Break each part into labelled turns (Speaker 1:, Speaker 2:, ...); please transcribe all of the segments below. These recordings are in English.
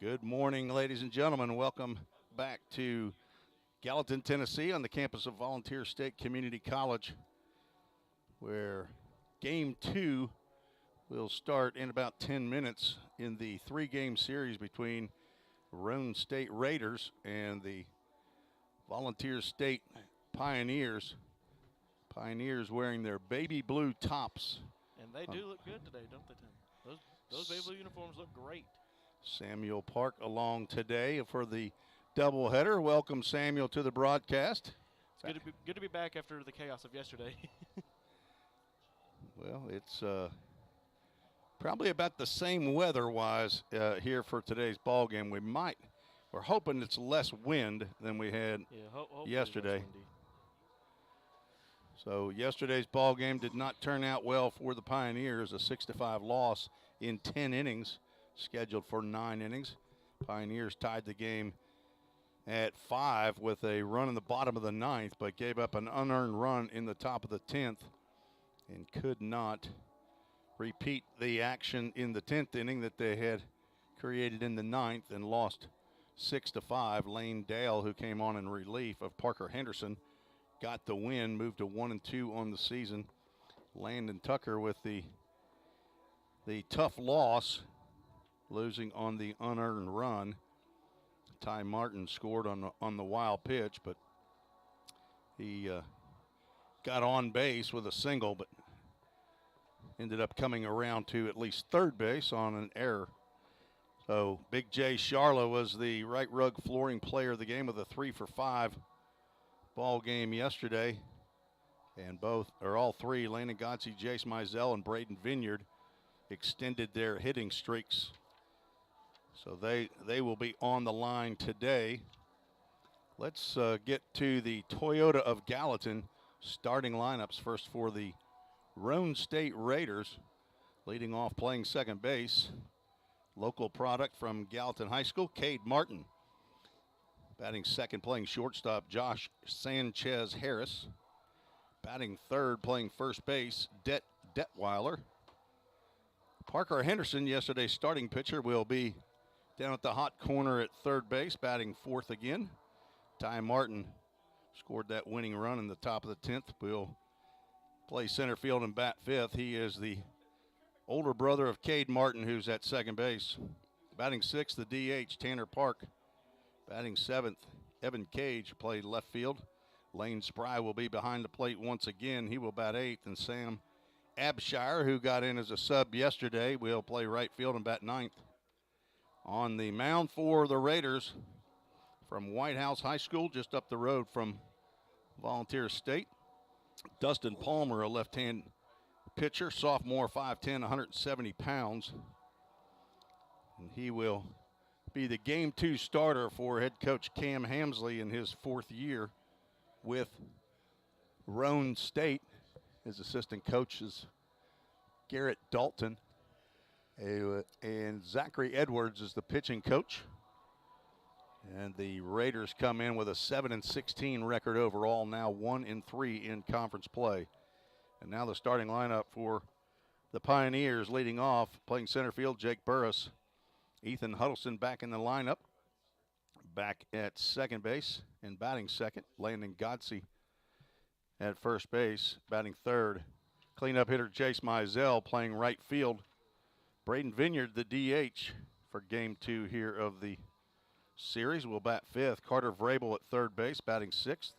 Speaker 1: Good morning, ladies and gentlemen. Welcome back to Gallatin, Tennessee, on the campus of Volunteer State Community College, where Game 2 will start in about 10 minutes in the three-game series between Roane State Raiders and the Volunteer State Pioneers. Pioneers wearing their baby blue tops.
Speaker 2: And they do look good today, don't they, Tim? Those baby blue uniforms look great.
Speaker 1: Samuel Park along today for the doubleheader. Welcome, Samuel, to the broadcast.
Speaker 2: It's good to be back after the chaos of yesterday.
Speaker 1: Well, it's probably about the same weather-wise here for today's ball game. We're hoping it's less wind than we had yesterday. So yesterday's ball game did not turn out well for the Pioneers. A 6-5 loss in 10 innings, scheduled for 9 innings. Pioneers tied the game at 5 with a run in the bottom of the 9th, but gave up an unearned run in the top of the 10th and could not repeat the action in the 10th inning that they had created in the 9th and lost 6-5. Lane Dale, who came on in relief of Parker Henderson, got the win, moved to 1-2 on the season. Landon Tucker with the tough loss, losing on the unearned run. Ty Martin scored on the wild pitch, but he got on base with a single, but ended up coming around to at least third base on an error. So Big J Charla was the right rug flooring player of the game with a 3-for-5 ball game yesterday. And all three, Landon Godsey, Jace Mizell, and Braden Vineyard, extended their hitting streaks. So they will be on the line today. Let's get to the Toyota of Gallatin starting lineups first for the Roane State Raiders. Leading off, playing second base, local product from Gallatin High School, Cade Martin. Batting second, playing shortstop, Josh Sanchez Harris. Batting third, playing first base, Detweiler. Parker Henderson, yesterday's starting pitcher, will be down at the hot corner at third base, batting fourth again. Ty Martin scored that winning run in the top of the 10th. Will play center field and bat fifth. He is the older brother of Cade Martin, who's at second base. Batting sixth, the DH, Tanner Park. Batting seventh, Evan Cage, played left field. Lane Spry will be behind the plate once again. He will bat eighth, and Sam Abshire, who got in as a sub yesterday, will play right field and bat ninth. On the mound for the Raiders, from White House High School, just up the road from Volunteer State, Dustin Palmer, a left-hand pitcher, sophomore, 5'10", 170 pounds. And he will be the Game 2 starter for head coach Cam Hamsley in his fourth year with Roane State. His assistant coach is Garrett Dalton. And Zachary Edwards is the pitching coach. And the Raiders come in with a 7-16 record overall, now 1-3 in conference play. And now the starting lineup for the Pioneers, leading off, playing center field, Jake Burris. Ethan Huddleston back in the lineup. Back at second base and batting second, Landon Godsey at first base, batting third. Cleanup hitter Jace Mizell playing right field. Braden Vineyard, the DH, for Game 2 here of the series, will bat fifth. Carter Vrabel at third base, batting sixth.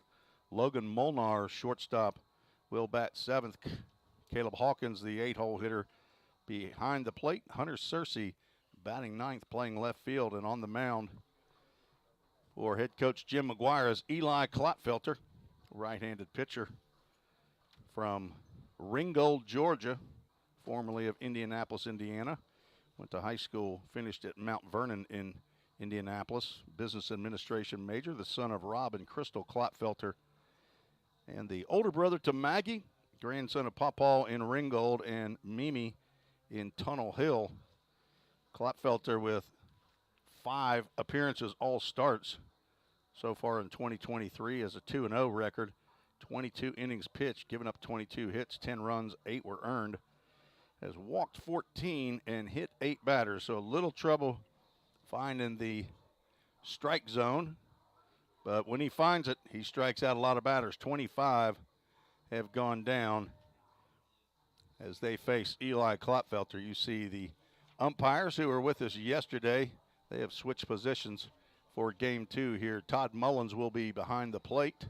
Speaker 1: Logan Molnar, shortstop, will bat seventh. Caleb Hawkins, the 8-hole hitter, behind the plate. Hunter Searcy, batting ninth, playing left field. And on the mound for head coach Jim McGuire is Eli Klotfelter, right-handed pitcher from Ringgold, Georgia, formerly of Indianapolis, Indiana. Went to high school, finished at Mount Vernon in Indianapolis. Business administration major, the son of Rob and Crystal Klotfelter. And the older brother to Maggie, grandson of Papaw in Ringgold and Mimi in Tunnel Hill. Klotfelter with 5 appearances, all starts so far in 2023, as a 2-0 record. 22 innings pitched, given up 22 hits, 10 runs, 8 were earned. Has walked 14 and hit 8 batters, so a little trouble finding the strike zone. But when he finds it, he strikes out a lot of batters. 25 have gone down as they face Eli Klopfelter. You see the umpires who were with us yesterday. They have switched positions for game 2 here. Todd Mullins will be behind the plate,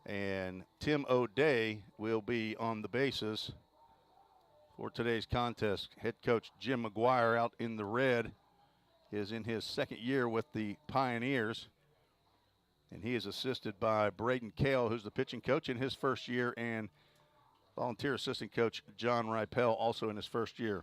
Speaker 1: and Tim O'Day will be on the bases for today's contest. Head coach Jim McGuire, out in the red, is in his second year with the Pioneers, and he is assisted by Braden Kale, who's the pitching coach in his first year, and volunteer assistant coach John Ripel, also in his first year.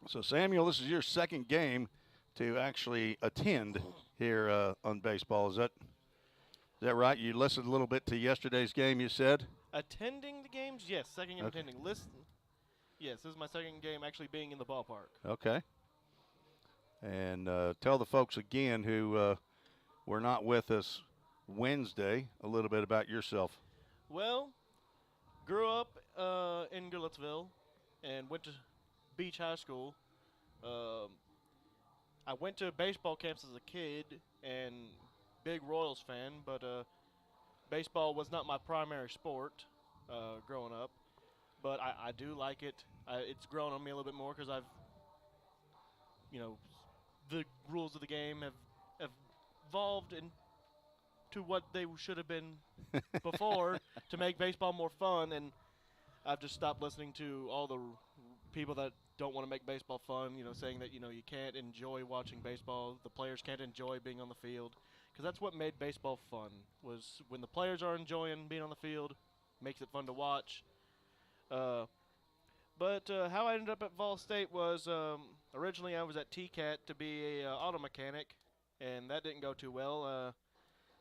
Speaker 1: So, Samuel, this is your second game to actually attend here on baseball. Is that right? You listened a little bit to yesterday's game, you said?
Speaker 2: Attending the games? Yes, second game attending. Listen. Yes, this is my second game actually being in the ballpark.
Speaker 1: Okay. And tell the folks again who were not with us Wednesday a little bit about yourself.
Speaker 2: Well, grew up in Goodlettsville and went to Beach High School. I went to baseball camps as a kid and big Royals fan, but baseball was not my primary sport growing up. But I do like it. It's grown on me a little bit more because I've, the rules of the game have evolved into what they should have been before to make baseball more fun, and I've just stopped listening to all the people that don't want to make baseball fun, saying that, you can't enjoy watching baseball, the players can't enjoy being on the field, because that's what made baseball fun, was when the players are enjoying being on the field, makes it fun to watch. But how I ended up at Vol State was originally I was at TCAT to be a auto mechanic, and that didn't go too well.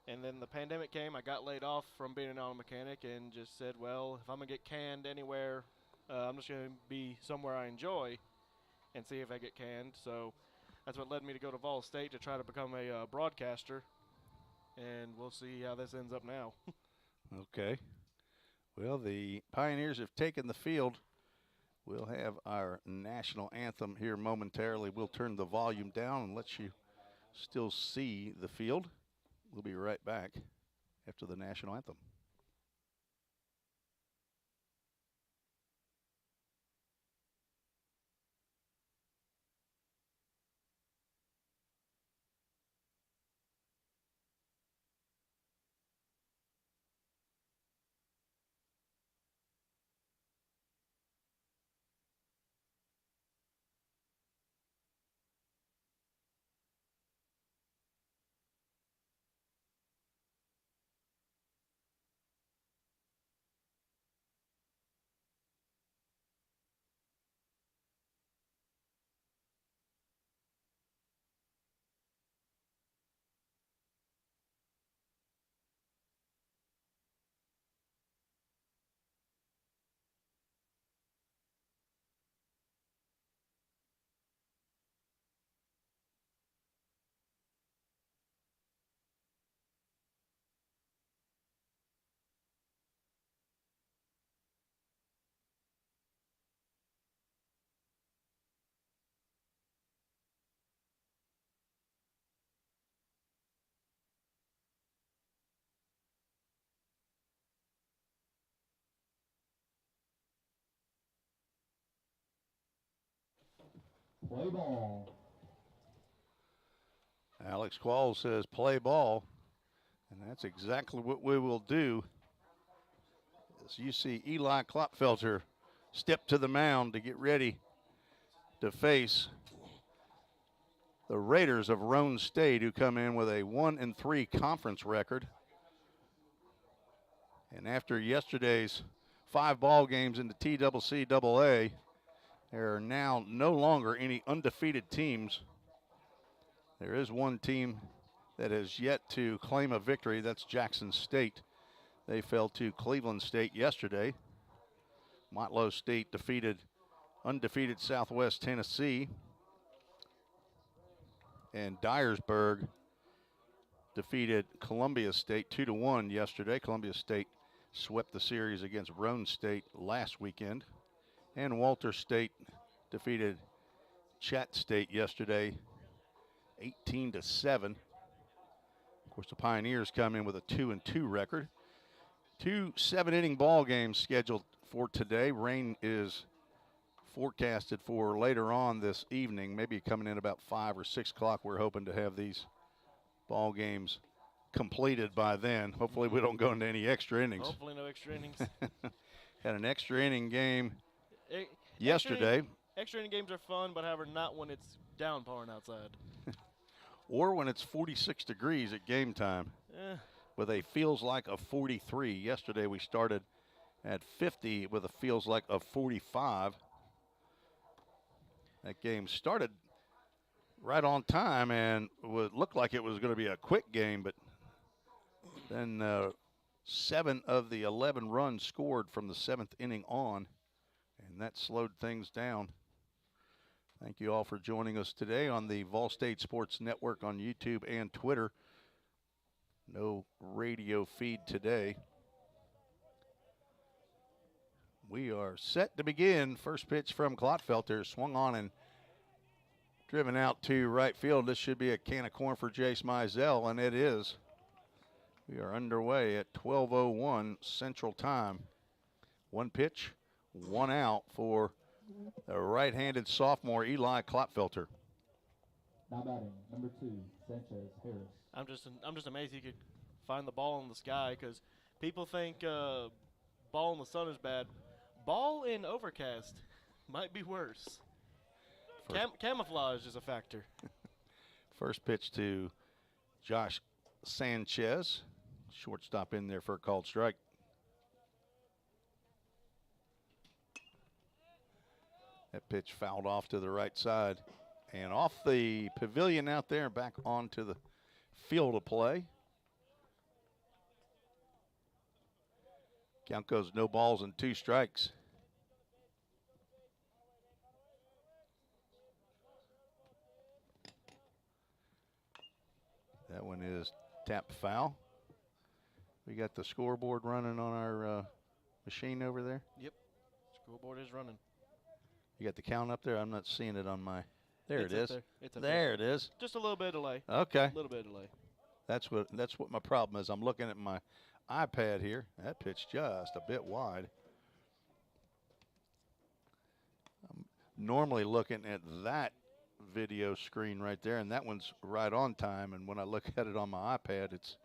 Speaker 2: And then the pandemic came. I got laid off from being an auto mechanic and just said, well, if I'm going to get canned anywhere, I'm just going to be somewhere I enjoy and see if I get canned. So that's what led me to go to Vol State to try to become a broadcaster, and we'll see how this ends up now.
Speaker 1: Okay. Well, the Pioneers have taken the field. We'll have our national anthem here momentarily. We'll turn the volume down and let you still see the field. We'll be right back after the national anthem.
Speaker 3: Play ball.
Speaker 1: Alex Qualls says play ball, and that's exactly what we will do. As you see Eli Klopfelter step to the mound to get ready to face the Raiders of Roane State, who come in with a 1-3 conference record. And after yesterday's 5 ball games in the TCCAA, there are now no longer any undefeated teams. There is one team that has yet to claim a victory. That's Jackson State. They fell to Cleveland State yesterday. Motlow State defeated undefeated Southwest Tennessee. And Dyersburg defeated Columbia State 2-1 yesterday. Columbia State swept the series against Roane State last weekend. And Walter State defeated Chat State yesterday 18-7. Of course, the Pioneers come in with a 2-2 record. 2 7-inning ball games scheduled for today. Rain is forecasted for later on this evening, maybe coming in about 5 or 6 o'clock. We're hoping to have these ball games completed by then. Hopefully we don't go into any extra innings.
Speaker 2: Hopefully no extra innings.
Speaker 1: Had an extra inning game
Speaker 2: yesterday.
Speaker 1: yesterday.
Speaker 2: Extra inning games are fun, but however, not when it's downpouring outside.
Speaker 1: Or when it's 46 degrees at game time with a feels like of 43. Yesterday we started at 50 with a feels like of 45. That game started right on time and looked like it was going to be a quick game, but then 7 of the 11 runs scored from the 7th inning on, and that slowed things down. Thank you all for joining us today on the Vol State Sports Network on YouTube and Twitter. No radio feed today. We are set to begin. First pitch from Clotfelter, swung on and driven out to right field. This should be a can of corn for Jace Mizell, and it is. We are underway at 12:01 Central Time. 1 pitch, 1 out for the right-handed sophomore Eli Clotfelter.
Speaker 3: Now batting, number 2, Sanchez Harris.
Speaker 2: I'm just amazed he could find the ball in the sky, because people think ball in the sun is bad. Ball in overcast might be worse. Camouflage is a factor.
Speaker 1: First pitch to Josh Sanchez. Shortstop in there for a called strike. That pitch fouled off to the right side and off the pavilion out there and back onto the field of play. Count goes no balls and 2 strikes. That one is tapped foul. We got the scoreboard running on our machine over there.
Speaker 2: Yep, scoreboard is running.
Speaker 1: You got the count up there? I'm not seeing it on my. There
Speaker 2: It's
Speaker 1: it is.
Speaker 2: It's up
Speaker 1: there it is.
Speaker 2: Just a little bit of delay.
Speaker 1: Okay.
Speaker 2: A little bit of delay.
Speaker 1: That's what my problem is. I'm looking at my iPad here. That pitch just a bit wide. I'm normally looking at that video screen right there, and that one's right on time. And when I look at it on my iPad, it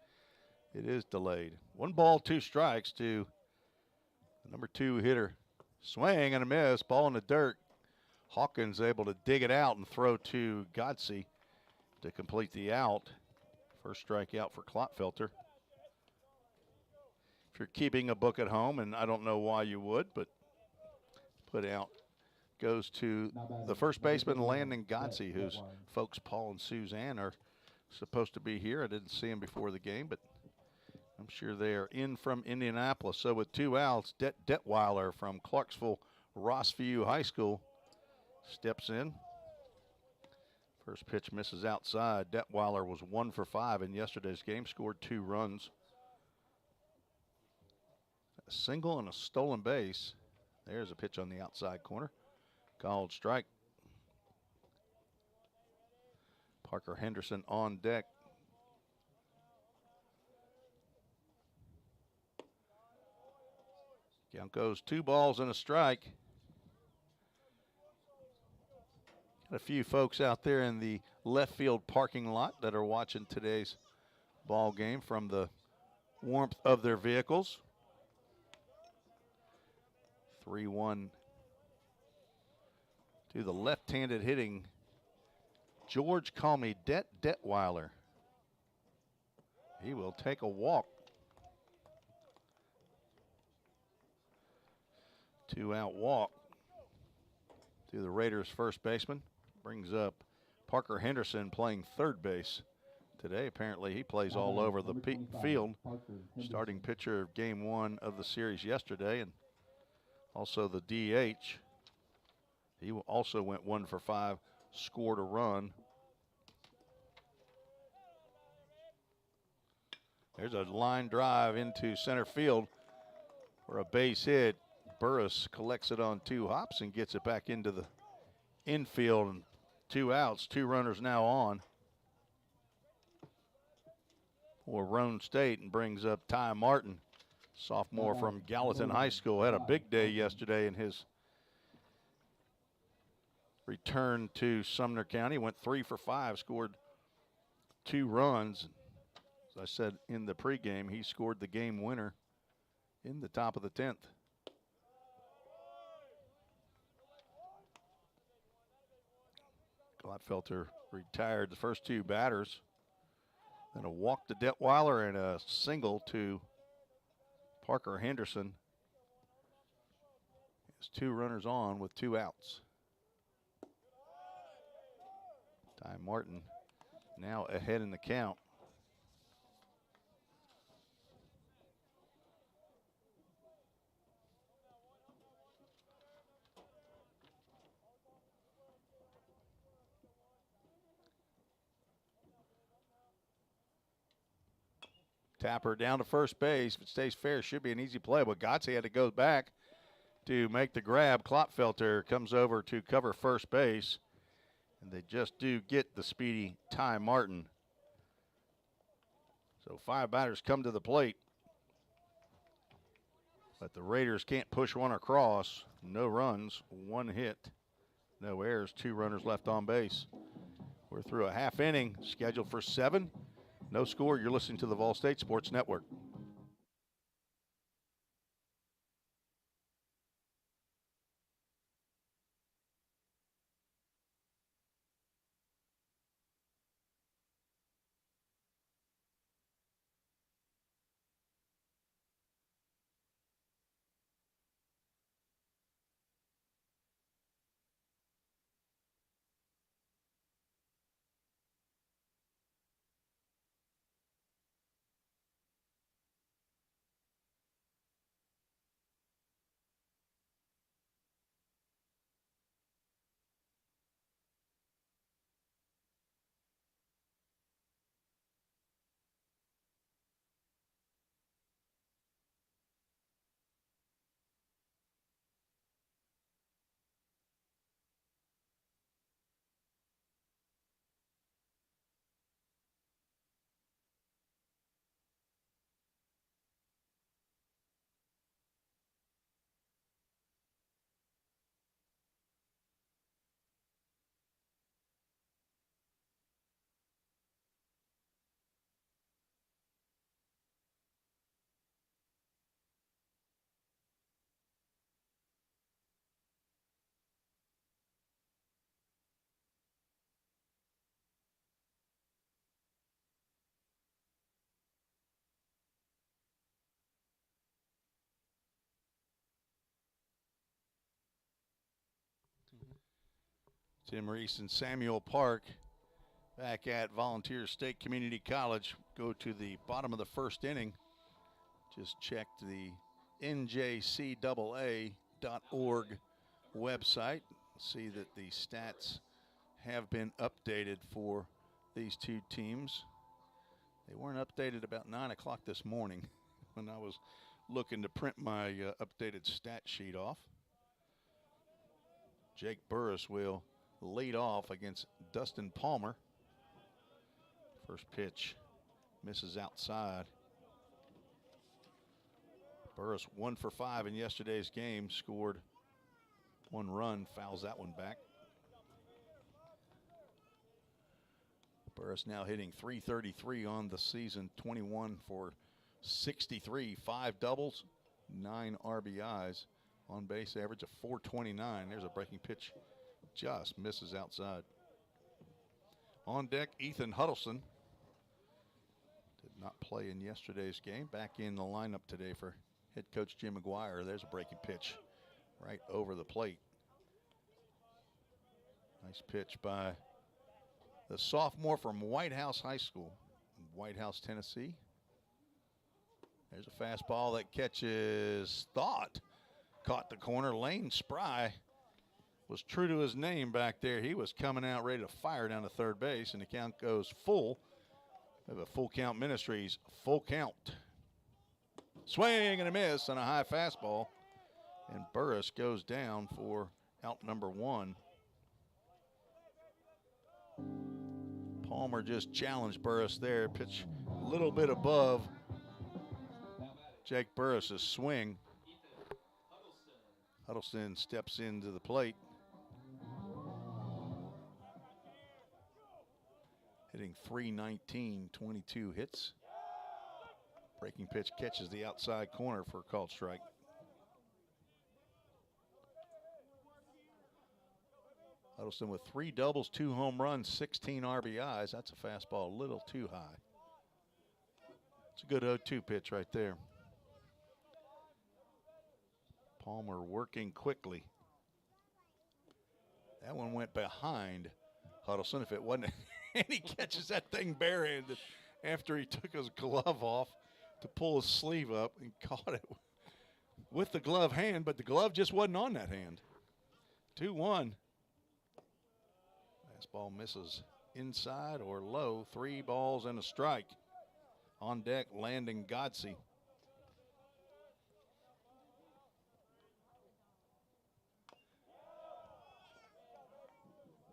Speaker 1: is delayed. 1 ball, 2 strikes to the number 2 hitter. Swing and a miss. Ball in the dirt. Hawkins able to dig it out and throw to Godsey to complete the out. First strikeout for Clotfelter. If you're keeping a book at home, and I don't know why you would, but put out goes to the first baseman, Landon Godsey, whose folks Paul and Suzanne are supposed to be here. I didn't see him before the game, but I'm sure they are in from Indianapolis. So with 2 outs, Detweiler from Clarksville Rossview High School steps in. First pitch misses outside. Detweiler was 1 for 5 in yesterday's game, scored 2 runs. A single and a stolen base. There's a pitch on the outside corner. Called strike. Parker Henderson on deck. Count goes 2 balls and a strike. Got a few folks out there in the left field parking lot that are watching today's ball game from the warmth of their vehicles. 3-1 to the left-handed hitting George Calmy Detweiler. He will take a walk. 2-out walk to the Raiders' first baseman. Brings up Parker Henderson playing third base today. Apparently he plays all over the field. Starting pitcher of game 1 of the series yesterday, and also the DH. He also went 1 for 5, scored a run. There's a line drive into center field for a base hit. Burris collects it on 2 hops and gets it back into the infield. And 2 outs, 2 runners now on. for Roane State and brings up Ty Martin, sophomore from Gallatin High School. Had a big day yesterday in his return to Sumner County. Went 3 for 5, scored 2 runs. As I said in the pregame, he scored the game winner in the top of the 10th. Glatfelter retired the first 2 batters. Then a walk to Detweiler and a single to Parker Henderson. Has 2 runners on with 2 outs. Ty Martin now ahead in the count. Tapper down to first base. If it stays fair, should be an easy play. But Gotze had to go back to make the grab. Klopfelter comes over to cover first base. And they just do get the speedy Ty Martin. So 5 batters come to the plate. But the Raiders can't push one across. No runs, 1 hit. No errors, 2 runners left on base. We're through a half inning, scheduled for 7. No score. You're listening to the Vol State Sports Network. Tim Reese and Samuel Park back at Volunteer State Community College. Go to the bottom of the first inning. Just checked the njcaa.org website. See that the stats have been updated for these 2 teams. They weren't updated about 9 o'clock this morning when I was looking to print my updated stat sheet off. Jake Burris will lead off against Dustin Palmer. First pitch misses outside. Burris 1 for 5 in yesterday's game, scored 1 run, fouls that one back. Burris now hitting .333 on the season, 21 for 63, 5 doubles, 9 RBIs, on base average of .429. There's a breaking pitch, just misses outside. On deck, Ethan Huddleston. Did not play in yesterday's game. Back in the lineup today for head coach Jim McGuire. There's a breaking pitch right over the plate. Nice pitch by the sophomore from White House High School in White House, Tennessee. There's a fastball that catches caught the corner. Lane Spry was true to his name back there. He was coming out ready to fire down to third base, and the count goes full. We have a full count Ministries, full count. Swing and a miss on a high fastball, and Burris goes down for out number 1. Palmer just challenged Burris there. Pitch little bit above Jake Burris' swing. Huddleston steps into the plate. Hitting .319, 22 hits. Breaking pitch catches the outside corner for a called strike. Huddleston with 3 doubles, 2 home runs, 16 RBIs. That's a fastball a little too high. It's a good 0-2 pitch right there. Palmer working quickly. That one went behind Huddleston. If it wasn't, and he catches that thing barehanded after he took his glove off to pull his sleeve up and caught it with the glove hand, but the glove just wasn't on that hand. 2-1. Fastball misses inside or low. 3 balls and a strike. On deck, Landon Godsey.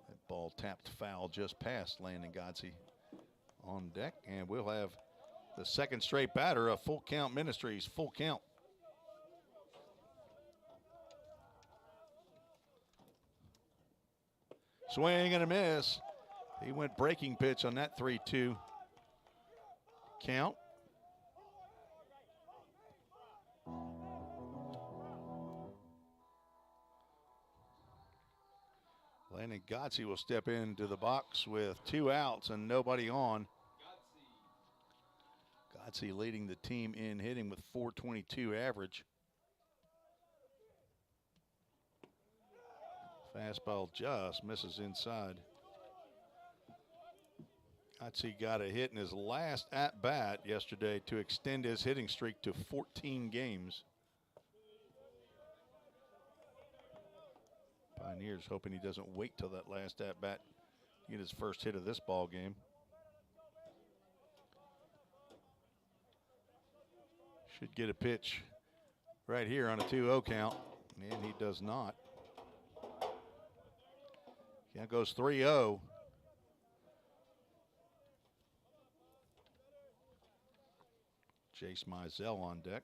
Speaker 1: That ball tapped foul just past Landon Godsey on deck, and we'll have the second straight batter of Full Count Ministries. Full count. Swing and a miss. He went breaking pitch on that 3-2 count. Landon Godsey will step into the box with 2 outs and nobody on. Godsey leading the team in hitting with .422 average. Fastball just misses inside. Godsey got a hit in his last at-bat yesterday to extend his hitting streak to 14 games. Pioneers hoping he doesn't wait till that last at-bat to get his first hit of this ball game. Should get a pitch right here on a 2-0 count, and he does not. Count goes 3-0. Jace Mizell on deck.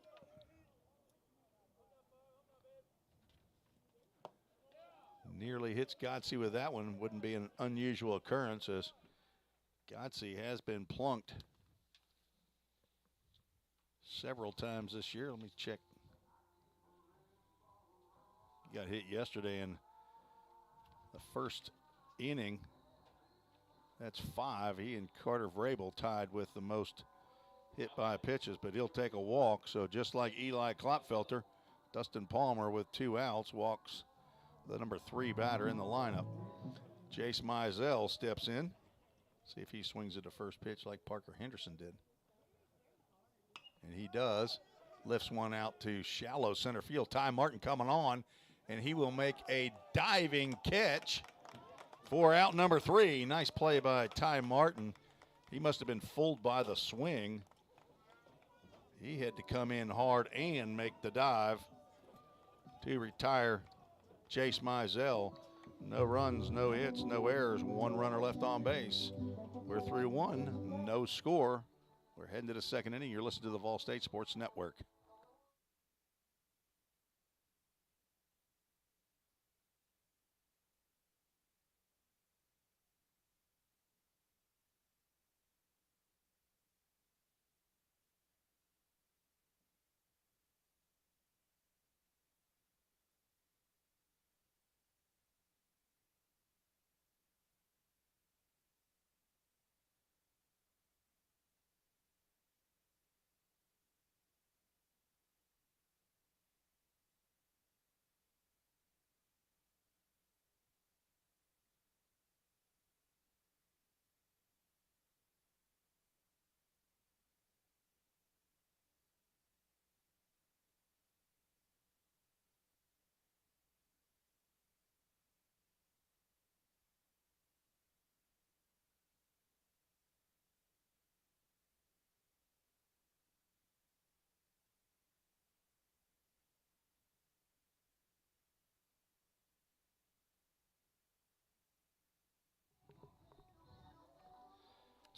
Speaker 1: Nearly hits Godsey with that one. Wouldn't be an unusual occurrence, as Godsey has been plunked several times this year. Let me check. He got hit yesterday in the first inning. That's 5. He and Carter Vrabel tied with the most hit by pitches, but he'll take a walk. So just like Eli Klopfelter, Dustin Palmer with 2 outs walks the number 3 batter in the lineup. Jace Mizell steps in. See if he swings at the first pitch like Parker Henderson did. And he does. Lifts one out to shallow center field. Ty Martin coming on, and he will make a diving catch for out number 3. Nice play by Ty Martin. He must have been fooled by the swing. He had to come in hard and make the dive to retire Jace Mizell. No runs, no hits, no errors, 1 runner left on base. We're 3-1, no score. We're heading to the second inning. You're listening to the Vol State Sports Network.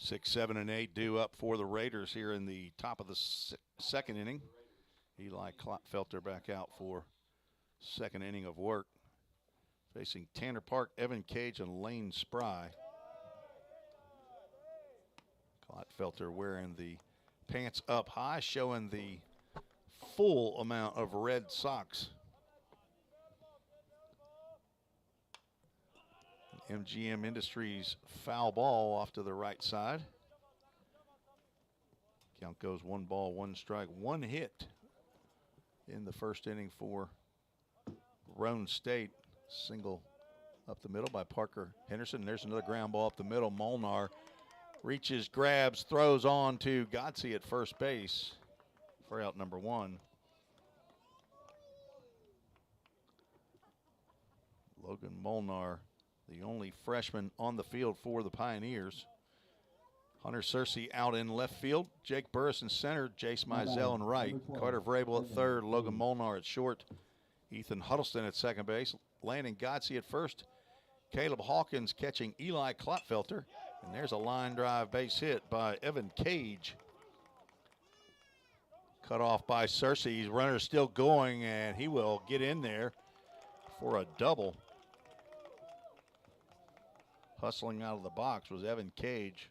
Speaker 1: 6, 7, and 8 due up for the Raiders here in the top of the second inning. Eli Klotfelter back out for second inning of work. Facing Tanner Park, Evan Cage, and Lane Spry. Klotfelter wearing the pants up high, showing the full amount of red socks. MGM Industries foul ball off to the right side. Count goes 1 ball, 1 strike, 1 hit in the first inning for Roane State. Single up the middle by Parker Henderson. There's another ground ball up the middle. Molnar reaches, grabs, throws on to Godsey at first base for out number 1. Logan Molnar, the only freshman on the field for the Pioneers. Hunter Searcy out in left field. Jake Burris in center. Jace Mizell in right. Carter Vrabel at third. Logan Molnar at short. Ethan Huddleston at second base. Landon Godsey at first. Caleb Hawkins catching Eli Klotfelter. And there's a line drive base hit by Evan Cage. Cut off by Searcy. Runner still going, and he will get in there for a double. Hustling out of the box was Evan Cage.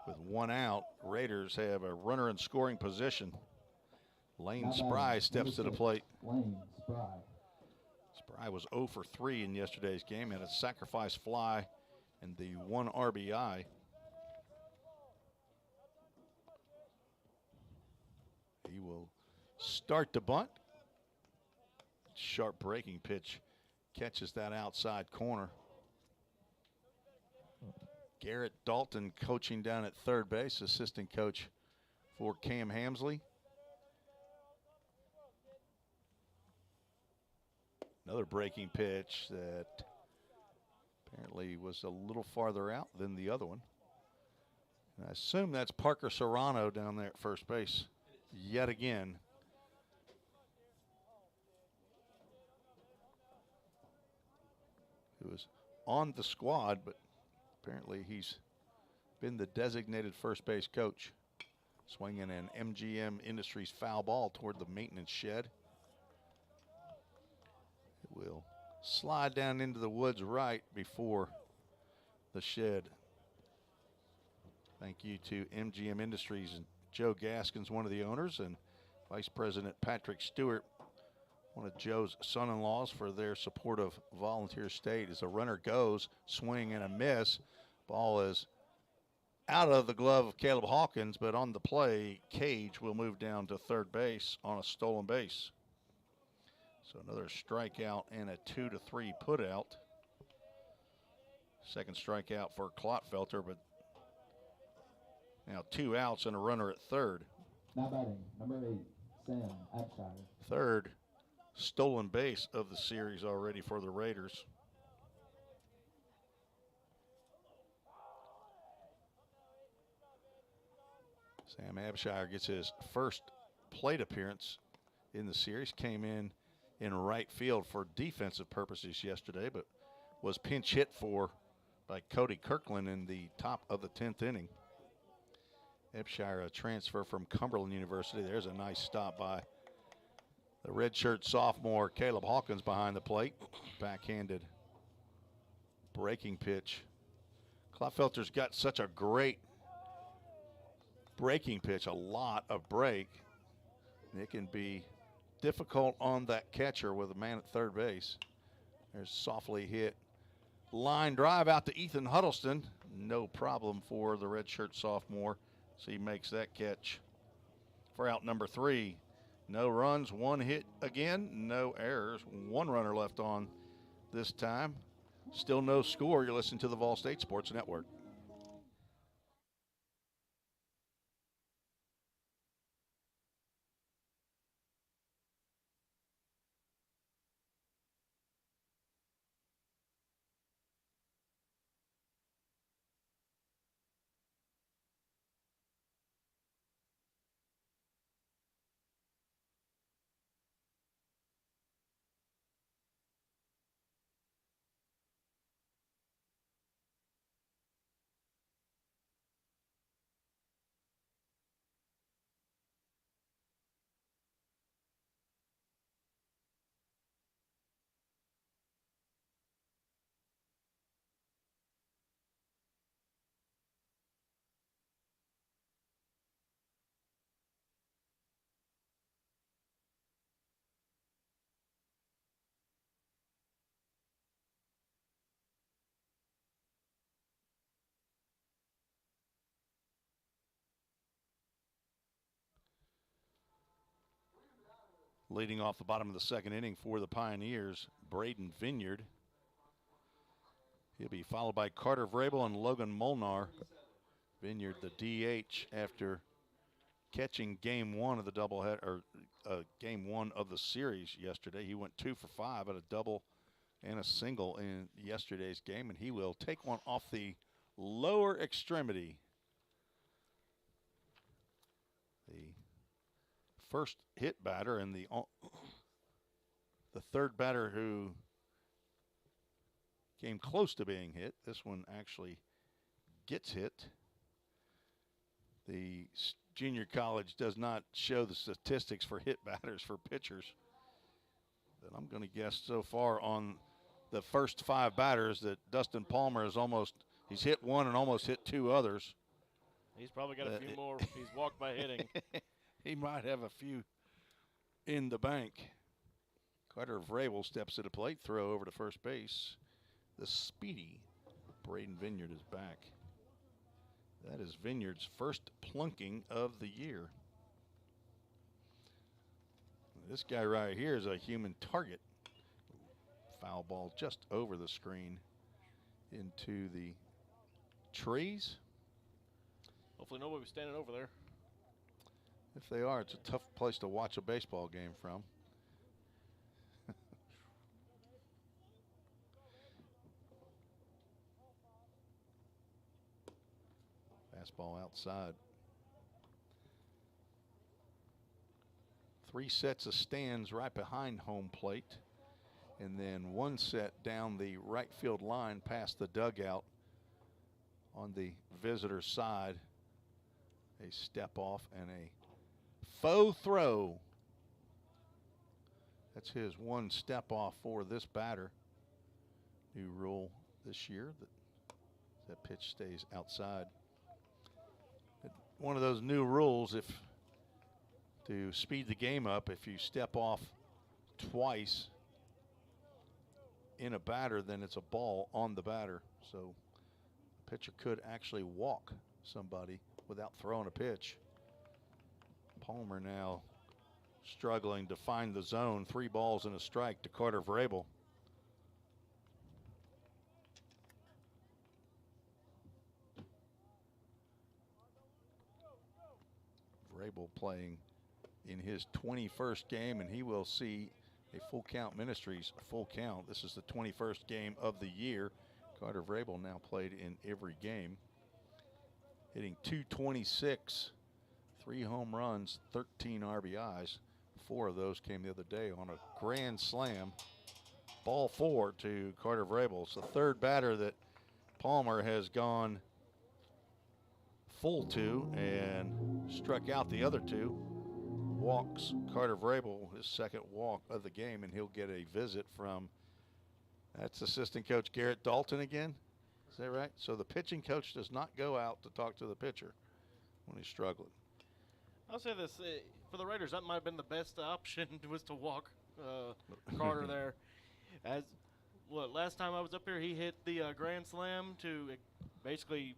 Speaker 1: With 1 out, Raiders have a runner in scoring position. Lane Spry steps to the plate.
Speaker 3: Lane Spry.
Speaker 1: Spry was 0 for 3 in yesterday's game, had a sacrifice fly and the 1 RBI. He will start to bunt. Sharp breaking pitch catches that outside corner. Garrett Dalton coaching down at third base, assistant coach for Cam Hamsley. Another breaking pitch that apparently was a little farther out than the other one. And I assume that's Parker Serrano down there at first base yet again. He was on the squad, but apparently he's been the designated first base coach. Swinging an MGM Industries foul ball toward the maintenance shed. It will slide down into the woods right before the shed. Thank you to MGM Industries and Joe Gaskins, one of the owners, and Vice President Patrick Stewart, one of Joe's son-in-laws, for their support of Volunteer State. As a runner goes, swing and a miss. Ball is out of the glove of Caleb Hawkins, but on the play, Cage will move down to third base on a stolen base. So another strikeout and a 2-3 put out. Second strikeout for Klotfelter, but now 2 outs and a runner at third.
Speaker 3: Now batting, number 8, Sam Abshire.
Speaker 1: Third stolen base of the series already for the Raiders. Sam Abshire gets his first plate appearance in the series. Came in right field for defensive purposes yesterday, but was pinch hit for by Cody Kirkland in the top of the 10th inning. Abshire, a transfer from Cumberland University. There's a nice stop by the redshirt sophomore Caleb Hawkins behind the plate. Backhanded breaking pitch. Klotfelter's got such a great breaking pitch, a lot of break. It can be difficult on that catcher with a man at third base. There's softly hit line drive out to Ethan Huddleston. No problem for the redshirt sophomore. So he makes that catch for out number 3. No runs, 1 hit again, no errors. 1 runner left on this time. Still no score. You're listening to the Vol State Sports Network. Leading off the bottom of the second inning for the Pioneers, Braden Vineyard. He'll be followed by Carter Vrabel and Logan Molnar. Vineyard, the DH, after catching game one of the doubleheader, or game one of the series yesterday. He went 2 for 5 at a double and a single in yesterday's game, and he will take one off the lower extremity. The first hit batter and the third batter who came close to being hit. This one actually gets hit. The junior college does not show the statistics for hit batters for pitchers. But I'm going to guess so far on the first 5 batters that Dustin Palmer is he's hit one and almost hit 2 others.
Speaker 2: He's probably got a few more he's walked by hitting.
Speaker 1: He might have a few in the bank. Carter Vrabel steps to the plate, throw over to first base. The speedy Braden Vineyard is back. That is Vineyard's first plunking of the year. This guy right here is a human target. Foul ball just over the screen into the trees.
Speaker 2: Hopefully nobody was standing over there.
Speaker 1: If they are, it's a tough place to watch a baseball game from. Fastball outside. 3 sets of stands right behind home plate, and then 1 set down the right field line past the dugout on the visitor side. A step off and a faux throw. That's his 1 step off for this batter. New rule this year that pitch stays outside. One of those new rules, if to speed the game up, if you step off twice in a batter, then it's a ball on the batter. So the pitcher could actually walk somebody without throwing a pitch. Palmer now struggling to find the zone. 3 balls and a strike to Carter Vrabel. Vrabel playing in his 21st game, and he will see a full count. Ministries full count. This is the 21st game of the year. Carter Vrabel now played in every game. Hitting .226, 3 home runs, 13 RBIs. 4 of those came the other day on a grand slam. Ball 4 to Carter Vrabel. It's the 3rd batter that Palmer has gone full to and struck out the other 2. Walks Carter Vrabel, his 2nd walk of the game, and he'll get a visit from, that's assistant coach Garrett Dalton again. Is that right? So the pitching coach does not go out to talk to the pitcher when he's struggling.
Speaker 2: I'll say this, for the Raiders, that might have been the best option, was to walk Carter there. Last time I was up here, he hit the grand slam to basically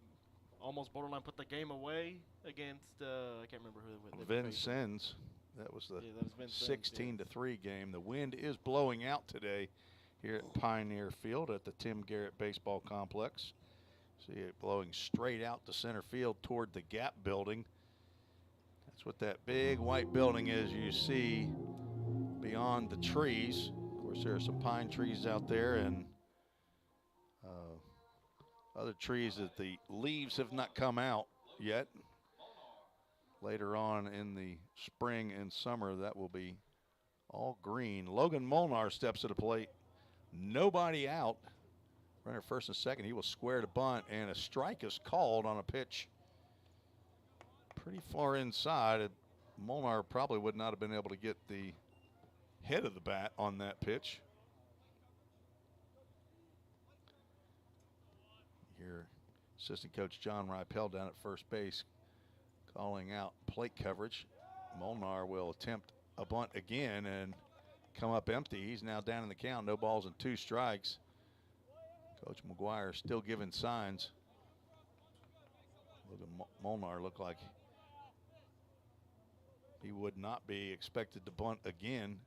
Speaker 2: almost borderline put the game away against, I can't remember who.
Speaker 1: Vincennes. That was the 16-3 game. The wind is blowing out today here at Pioneer Field at the Tim Garrett Baseball Complex. See it blowing straight out to center field toward the Gap building. That's what that big white building is you see beyond the trees. Of course, there are some pine trees out there and other trees that the leaves have not come out yet. Later on in the spring and summer, that will be all green. Logan Molnar steps to the plate. Nobody out. Runner first and second. He will square to bunt, and a strike is called on a pitch pretty far inside. Molnar probably would not have been able to get the head of the bat on that pitch. Here, assistant coach John Rypel down at first base calling out plate coverage. Molnar will attempt a bunt again and come up empty. He's now down in the count, no balls and 2 strikes. Coach McGuire still giving signs. Look at Molnar look like he would not be expected to bunt again,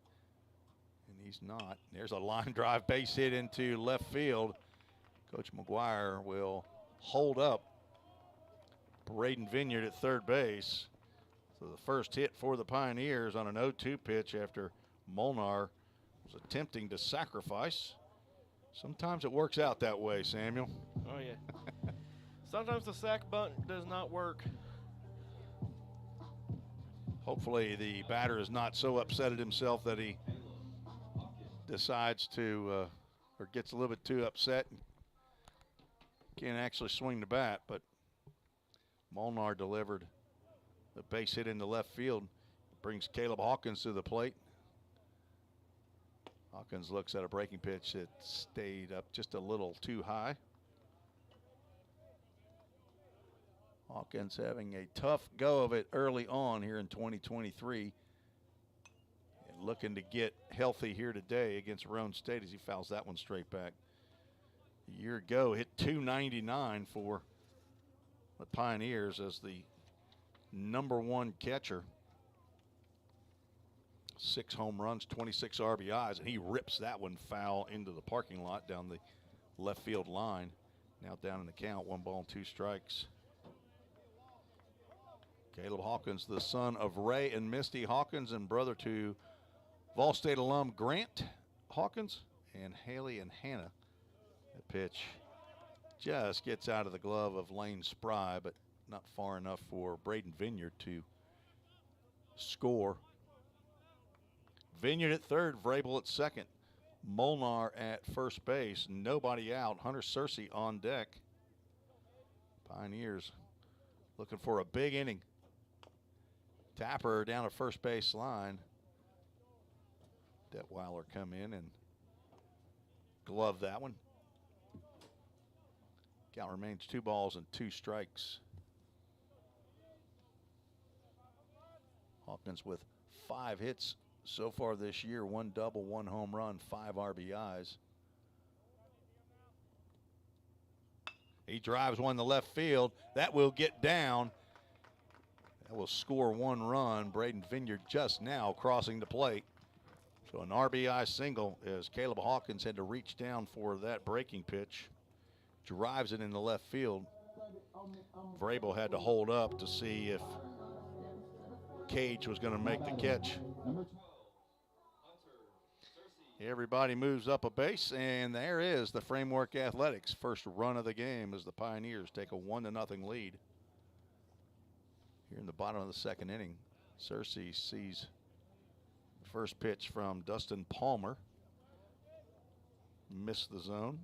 Speaker 1: and he's not. There's a line drive base hit into left field. Coach McGuire will hold up Braden Vineyard at third base. So the first hit for the Pioneers on an 0-2 pitch after Molnar was attempting to sacrifice. Sometimes it works out that way, Samuel.
Speaker 2: Oh, yeah. Sometimes the sac bunt does not work.
Speaker 1: Hopefully the batter is not so upset at himself that he decides to, or gets a little bit too upset and can't actually swing the bat. But Molnar delivered the base hit into left field. Brings Caleb Hawkins to the plate. Hawkins looks at a breaking pitch that stayed up just a little too high. Hawkins having a tough go of it early on here in 2023. And looking to get healthy here today against Roane State as he fouls that one straight back. A year ago, hit .299 for the Pioneers as the #1 catcher. 6 home runs, 26 RBIs, and he rips that one foul into the parking lot down the left field line. Now down in the count, 1 ball and 2 strikes. Caleb Hawkins, the son of Ray and Misty Hawkins and brother to Vol State alum Grant Hawkins and Haley and Hannah. The pitch just gets out of the glove of Lane Spry, but not far enough for Braden Vineyard to score. Vineyard at third, Vrabel at second. Molnar at first base, nobody out. Hunter Searcy on deck. Pioneers looking for a big inning. Tapper down a first base line. Detweiler come in and glove that one. Count remains 2 balls and 2 strikes. Hawkins with 5 hits so far this year, 1 double, 1 home run, 5 RBIs. He drives one to left field. That will get down. That will score 1 run. Braden Vineyard just now crossing the plate. So an RBI single as Caleb Hawkins had to reach down for that breaking pitch. Drives it in the left field. Vrabel had to hold up to see if Cage was going to make the catch. Everybody moves up a base, and there is the Framework Athletics first run of the game as the Pioneers take a 1-0 lead. Here in the bottom of the second inning, Searcy sees the first pitch from Dustin Palmer. Missed the zone.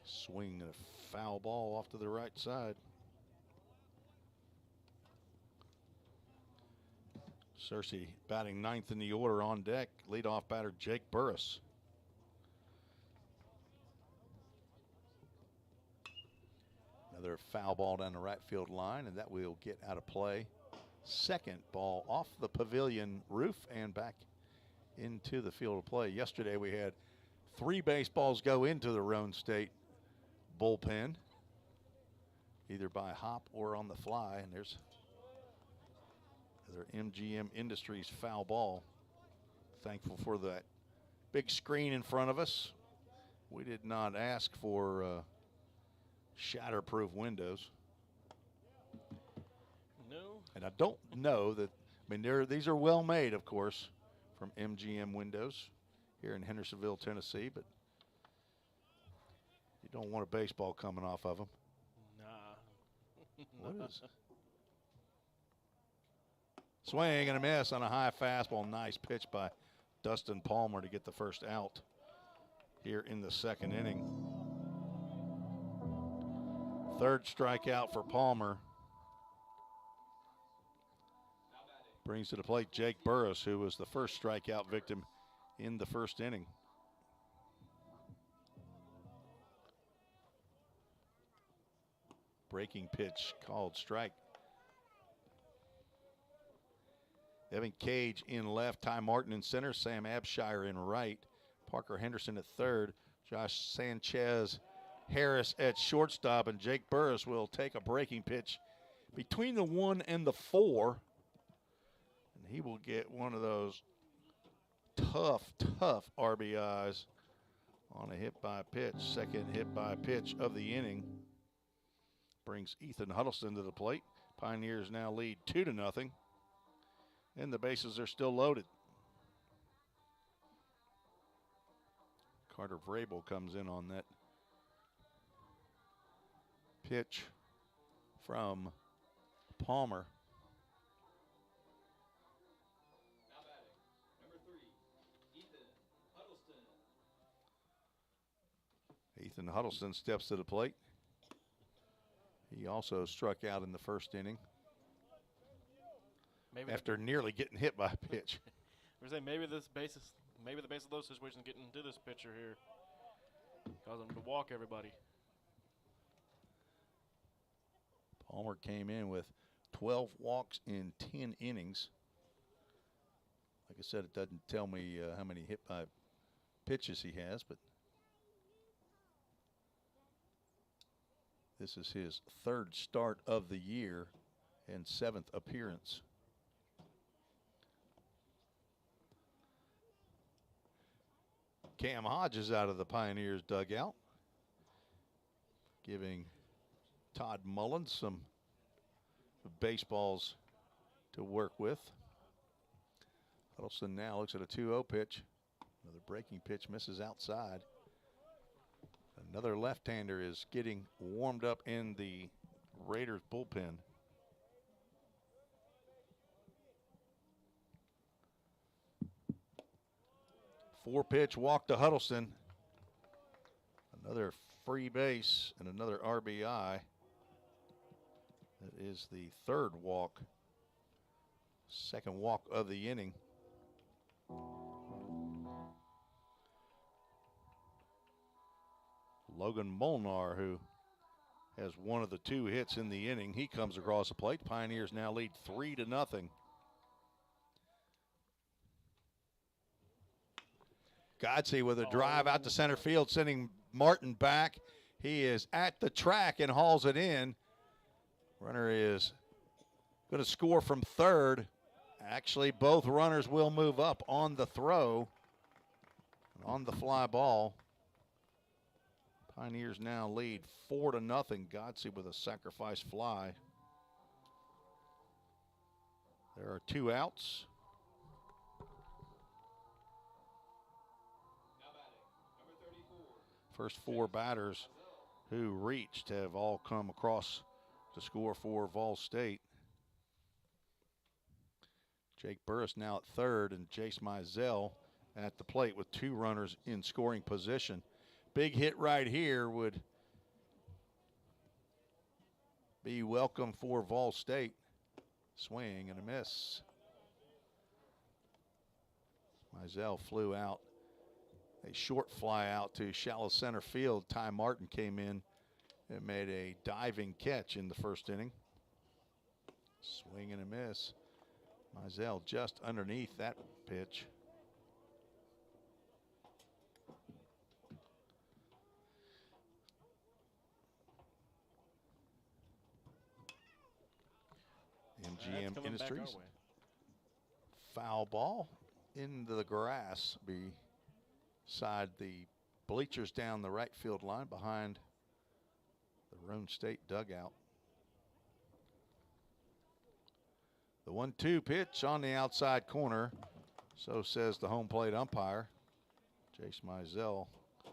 Speaker 1: Swing and a foul ball off to the right side. Searcy batting 9th in the order on deck. Leadoff batter Jake Burris. Another foul ball down the right field line, and that will get out of play. Second ball off the pavilion roof and back into the field of play. Yesterday we had 3 baseballs go into the Roane State bullpen, either by hop or on the fly, and there's another MGM Industries foul ball. Thankful for that big screen in front of us. We did not ask for shatterproof windows.
Speaker 2: No.
Speaker 1: And I don't know that, I mean, these are well made, of course, from MGM Windows here in Hendersonville, Tennessee, but you don't want a baseball coming off of them.
Speaker 2: Nah.
Speaker 1: What is it? Swing and a miss on a high fastball. Nice pitch by Dustin Palmer to get the first out here in the second inning. Third strikeout for Palmer. Brings to the plate Jake Burris, who was the first strikeout victim in the first inning. Breaking pitch called strike. Evan Cage in left, Ty Martin in center, Sam Abshire in right, Parker Henderson at third, Josh Sanchez Harris at shortstop, and Jake Burris will take a breaking pitch between the 1 and the 4. And he will get one of those tough RBIs on a hit by pitch. Second hit by pitch of the inning. Brings Ethan Huddleston to the plate. Pioneers now lead 2-0. And the bases are still loaded. Carter Vrabel comes in on that pitch from Palmer.
Speaker 3: Now batting, number 3, Ethan Huddleston.
Speaker 1: Ethan Huddleston steps to the plate. He also struck out in the first inning after nearly getting hit by a pitch.
Speaker 2: I was saying maybe the base of those situations getting into this pitcher here, cause him to walk everybody.
Speaker 1: Palmer came in with 12 walks in 10 innings. Like I said, it doesn't tell me how many hit by pitches he has, but this is his 3rd start of the year and 7th appearance. Cam Hodges out of the Pioneers dugout, giving Todd Mullins some baseballs to work with. Huddleston now looks at a 2-0 pitch. Another breaking pitch misses outside. Another left-hander is getting warmed up in the Raiders bullpen. Four-pitch walk to Huddleston. Another free base and another RBI. That is the 3rd walk. 2nd walk of the inning. Logan Molnar, who has one of the 2 hits in the inning, he comes across the plate. Pioneers now lead 3-0. Godsey with a drive out to center field, sending Martin back. He is at the track and hauls it in. Runner is going to score from 3rd. Actually, both runners will move up on the throw, on the fly ball. Pioneers now lead 4-0. Godsey with a sacrifice fly. There are 2 outs. First 4 batters who reached have all come across to score for Vol State. Jake Burris now at 3rd and Jace Mizell at the plate with 2 runners in scoring position. Big hit right here would be welcome for Vol State. Swing and a miss. Mizell flew out. A short fly out to shallow center field. Ty Martin came in and made a diving catch in the first inning. Swing and a miss. Mizell just underneath that pitch. MGM Industries. Foul ball into the grass beside the bleachers down the right field line behind the Roane State dugout. The 1-2 pitch on the outside corner. So says the home plate umpire. Jace Mizell, I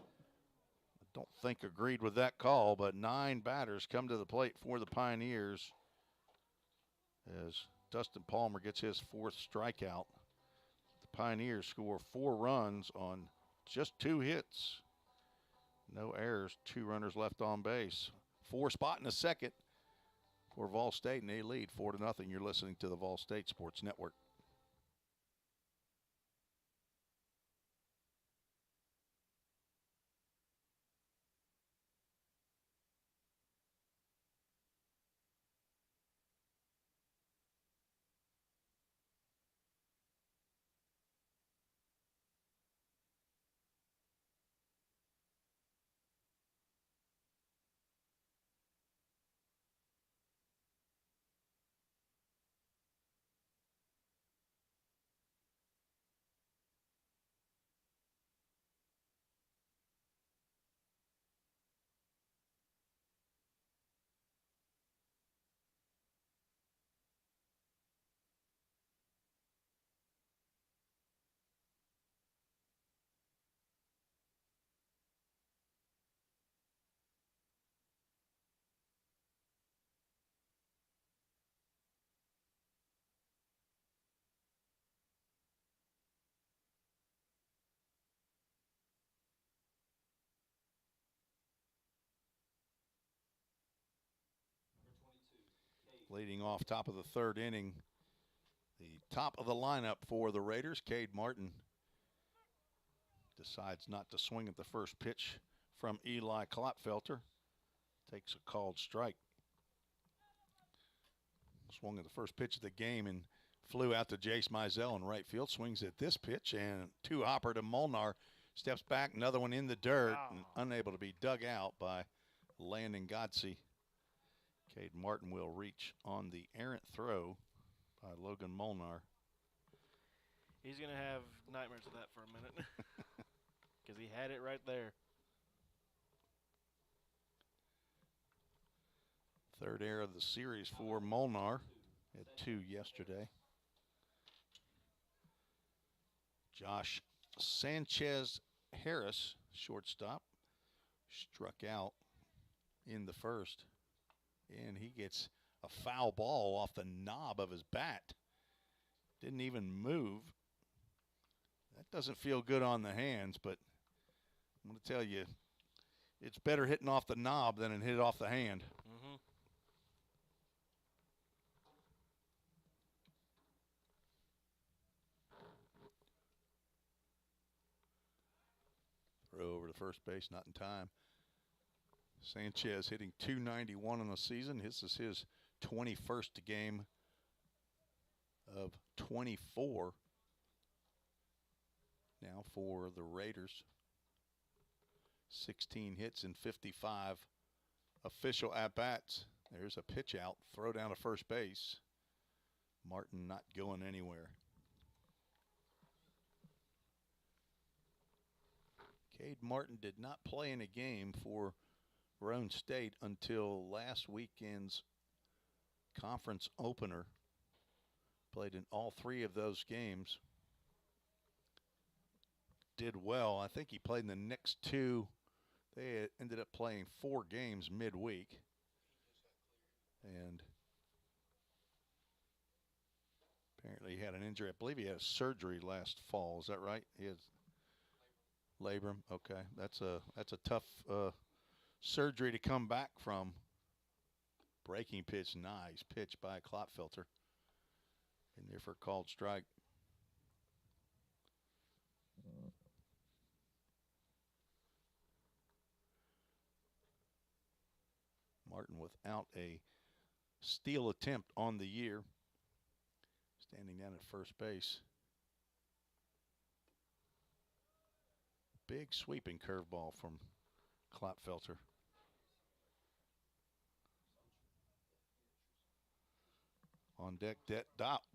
Speaker 1: don't think agreed with that call, but 9 batters come to the plate for the Pioneers as Dustin Palmer gets his 4th strikeout. The Pioneers score 4 runs on just 2 hits. No errors, 2 runners left on base. 4 spot in the second for Vol State, and they lead 4-0. You're listening to the Vol State Sports Network. Leading off top of the third inning, the top of the lineup for the Raiders, Cade Martin, decides not to swing at the first pitch from Eli Klotfelter. Takes a called strike. Swung at the first pitch of the game and flew out to Jace Mizell in right field. Swings at this pitch and two-hopper to Molnar. Steps back, another one in the dirt, and unable to be dug out by Landon Godsey. Cade Martin will reach on the errant throw by Logan Molnar.
Speaker 2: He's going to have nightmares of that for a minute because he had it right there.
Speaker 1: Third error of the series for Molnar. Had 2 yesterday. Josh Sanchez Harris, shortstop, struck out in the first. And he gets a foul ball off the knob of his bat. Didn't even move. That doesn't feel good on the hands, but I'm going to tell you, it's better hitting off the knob than it hit off the hand.
Speaker 2: Mm-hmm.
Speaker 1: Throw over to first base, not in time. Sanchez hitting .291 on the season. This is his 21st game of 24 now for the Raiders. 16 hits and 55 official at-bats. There's a pitch out, throw down to first base. Martin not going anywhere. Cade Martin did not play in a game for Roane State until last weekend's conference opener. Played in all 3 of those games. Did well. I think he played in the next 2. They ended up playing 4 games midweek. And apparently he had an injury. I believe he had a surgery last fall. Is that right? He has labrum. Okay, that's a tough surgery to come back from. Breaking pitch, nice pitch by Klotfelter. In there for a called strike. Martin without a steal attempt on the year. Standing down at first base. Big sweeping curveball from Klotfelter. On deck,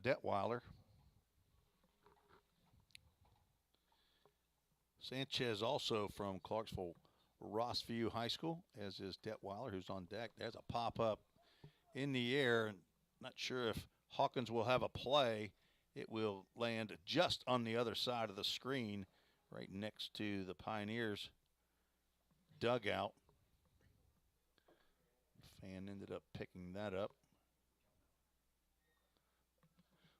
Speaker 1: Detweiler. Sanchez also from Clarksville Rossview High School, as is Detweiler, who's on deck. There's a pop-up in the air. And not sure if Hawkins will have a play. It will land just on the other side of the screen, right next to the Pioneers dugout. Fan ended up picking that up.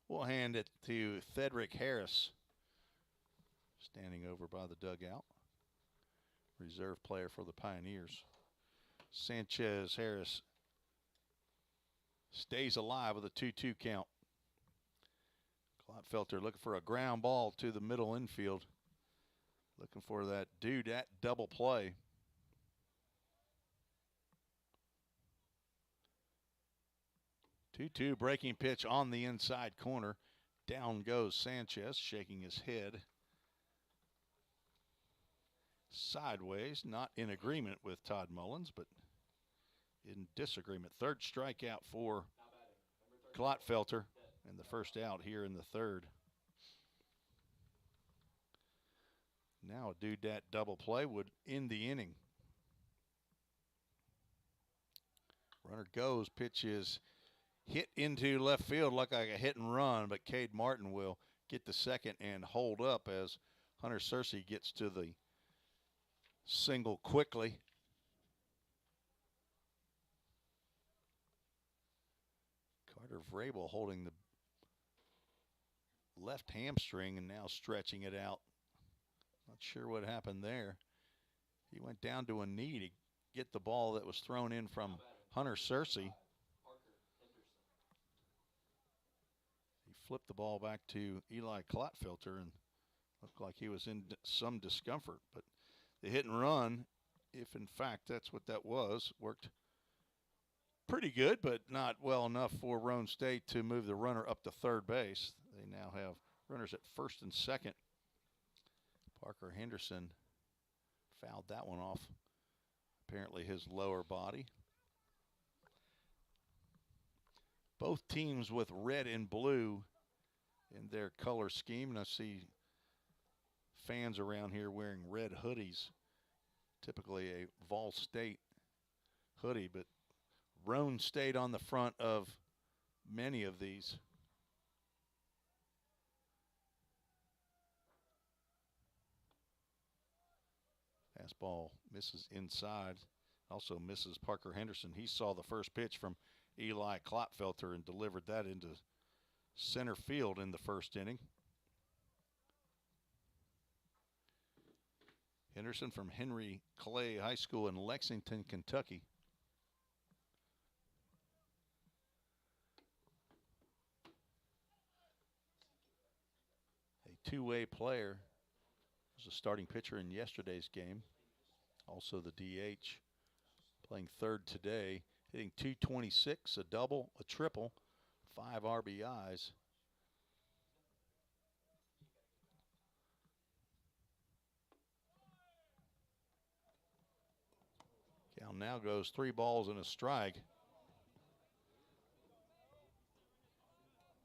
Speaker 1: We'll hand it to Thedrick Harris, standing over by the dugout. Reserve player for the Pioneers. Sanchez Harris stays alive with a 2-2 count. Klotfelter looking for a ground ball to the middle infield. Looking for that dudette double play. Two-two breaking pitch on the inside corner. Down goes Sanchez, shaking his head sideways, not in agreement with Todd Mullins, but in disagreement. Third strikeout for Klotfelter, and the first out here in the third. Now a dudette double play would end the inning. Runner goes, pitch is hit into left field, looked like a hit and run, but Cade Martin will get the second and hold up as Hunter Searcy gets to the single quickly. Carter Vrabel holding the left hamstring and now stretching it out. Not sure what happened there. He went down to a knee to get the ball that was thrown in from Hunter Searcy. flipped the ball back to Eli Clotfelter and looked like he was in some discomfort. But the hit and run, if in fact that's what that was, worked pretty good, but not well enough for Roane State to move the runner up to third base. They now have runners at first and second. Parker Henderson fouled that one off, apparently his lower body. Both teams with red and blue in their color scheme, and I see fans around here wearing red hoodies, typically a Vol State hoodie, but Roane State on the front of many of these. Fastball misses inside, also misses Parker Henderson. He saw the first pitch from Eli Clotfelter and delivered that into center field in the first inning. Henderson from Henry Clay High School in Lexington, Kentucky. A two-way player. Was a starting pitcher in yesterday's game. Also the DH, playing third today, hitting .226, a double, a triple, 5 RBIs. Count now goes 3 balls and a strike.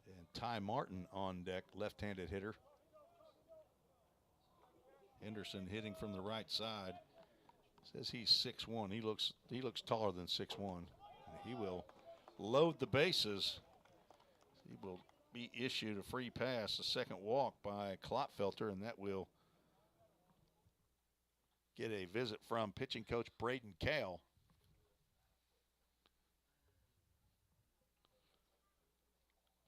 Speaker 1: And Ty Martin on deck, left-handed hitter. Henderson hitting from the right side. Says he's 6'1". He looks taller than 6'1". He will load the bases. He will be issued a free pass, a second walk by Clotfelter, and that will get a visit from pitching coach Braden Kale.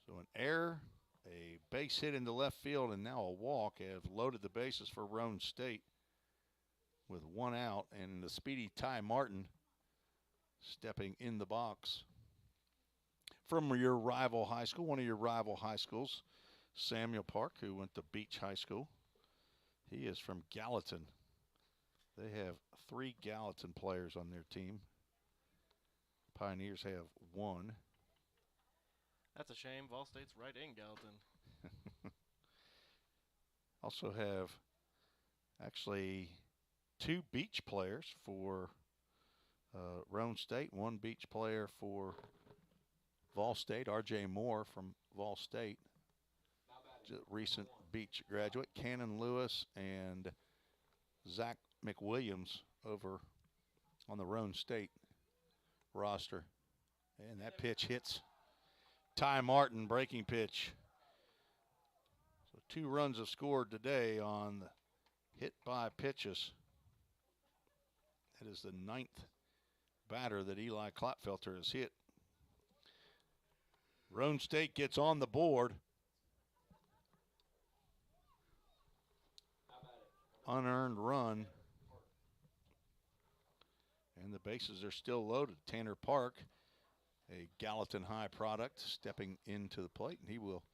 Speaker 1: So an error, a base hit into left field, and now a walk have loaded the bases for Roane State with 1 out, and the speedy Ty Martin stepping in the box. From your rival high school, one of your rival high schools, Samuel Park, who went to Beach High School. He is from Gallatin. They have 3 Gallatin players on their team. Pioneers have 1.
Speaker 2: That's a shame. Vol State's right in Gallatin.
Speaker 1: Also have actually 2 Beach players for Roane State, 1 Beach player for Vol State, R.J. Moore from Vol State, recent Beach graduate, Cannon Lewis and Zach McWilliams over on the Roane State roster. And that pitch hits Ty Martin, breaking pitch. So 2 runs have scored today on the hit by pitches. That is the 9th batter that Eli Clotfelter has hit. Roane State gets on the board. Unearned run. And the bases are still loaded. Tanner Park, a Gallatin High product, stepping into the plate, and he will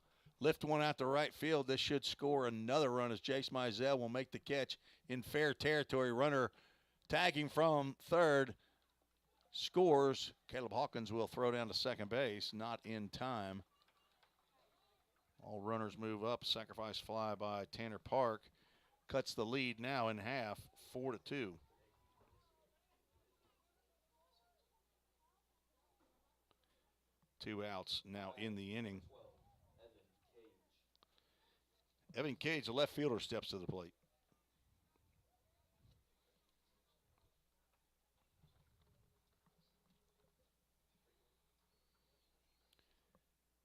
Speaker 1: lift one out to right field. This should score another run as Jace Mizell will make the catch in fair territory. Runner tagging from third, scores. Caleb Hawkins will throw down to second base, not in time. All runners move up. Sacrifice fly by Tanner Park cuts the lead now in half, 4-2. Two outs now in the inning. Evan Cage, the left fielder, steps to the plate.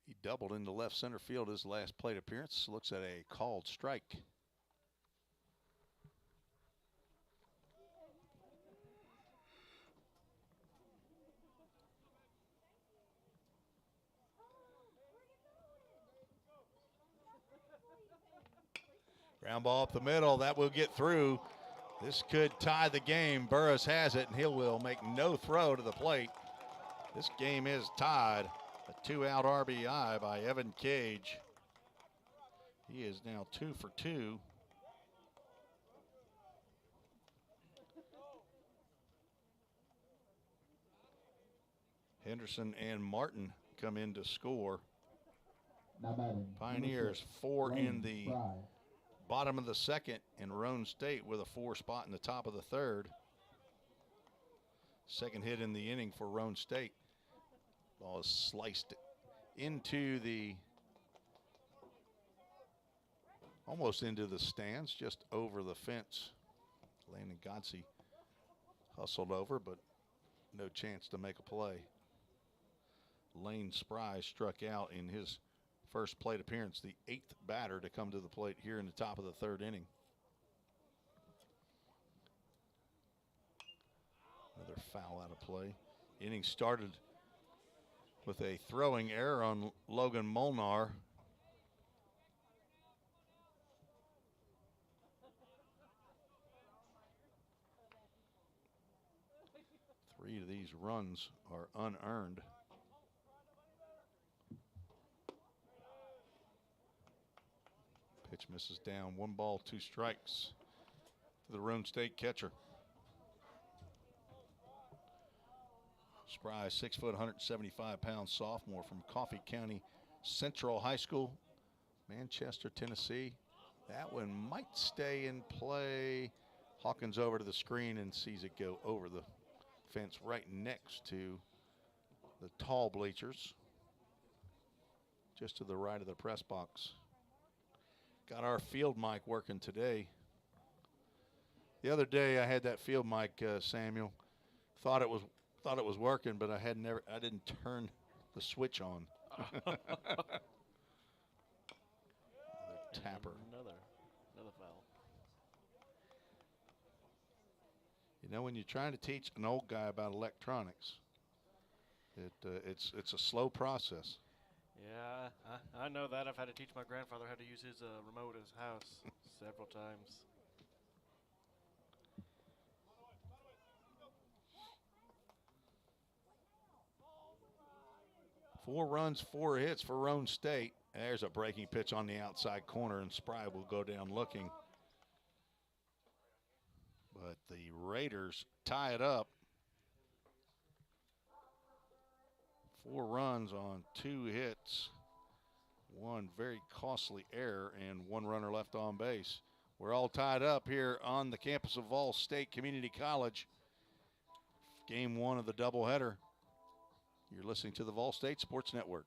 Speaker 1: He doubled into left center field his last plate appearance. Looks at a called strike. Ground ball up the middle. That will get through. This could tie the game. Burris has it, and he will make no throw to the plate. This game is tied. A 2-out RBI by Evan Cage. He is now 2 for 2. Henderson and Martin come in to score.
Speaker 3: Now batting.
Speaker 1: Pioneers 4 in the
Speaker 3: Fry.
Speaker 1: bottom of the second, and Roane State with a 4 spot in the top of the third. Second hit in the inning for Roane State. Ball is sliced into the, almost into the stands, just over the fence. Landon Godsey hustled over, but no chance to make a play. Lane Spry struck out in his first plate appearance, the 8th batter to come to the plate here in the top of the third inning. Another foul out of play. Inning started with a throwing error on Logan Molnar. Three of these runs are unearned. Pitch misses down. 1 ball, 2 strikes to the Roane State catcher. Spry, 6 foot, 175-pound sophomore from Coffee County Central High School, Manchester, Tennessee. That one might stay in play. Hawkins over to the screen and sees it go over the fence right next to the tall bleachers, just to the right of the press box. Got our field mic working today. The other day I had that field mic, Samuel. Thought it was working, but I didn't turn the switch on. Another tapper.
Speaker 2: Another foul.
Speaker 1: You know, when you're trying to teach an old guy about electronics, it's a slow process.
Speaker 2: Yeah, I know that. I've had to teach my grandfather how to use his remote at his house several times.
Speaker 1: Four runs, 4 hits for Roane State. There's a breaking pitch on the outside corner, and Spry will go down looking. But the Raiders tie it up. 4 runs on 2 hits. 1 very costly error and 1 runner left on base. We're all tied up here on the campus of Vol State Community College. Game 1 of the doubleheader. You're listening to the Vol State Sports Network.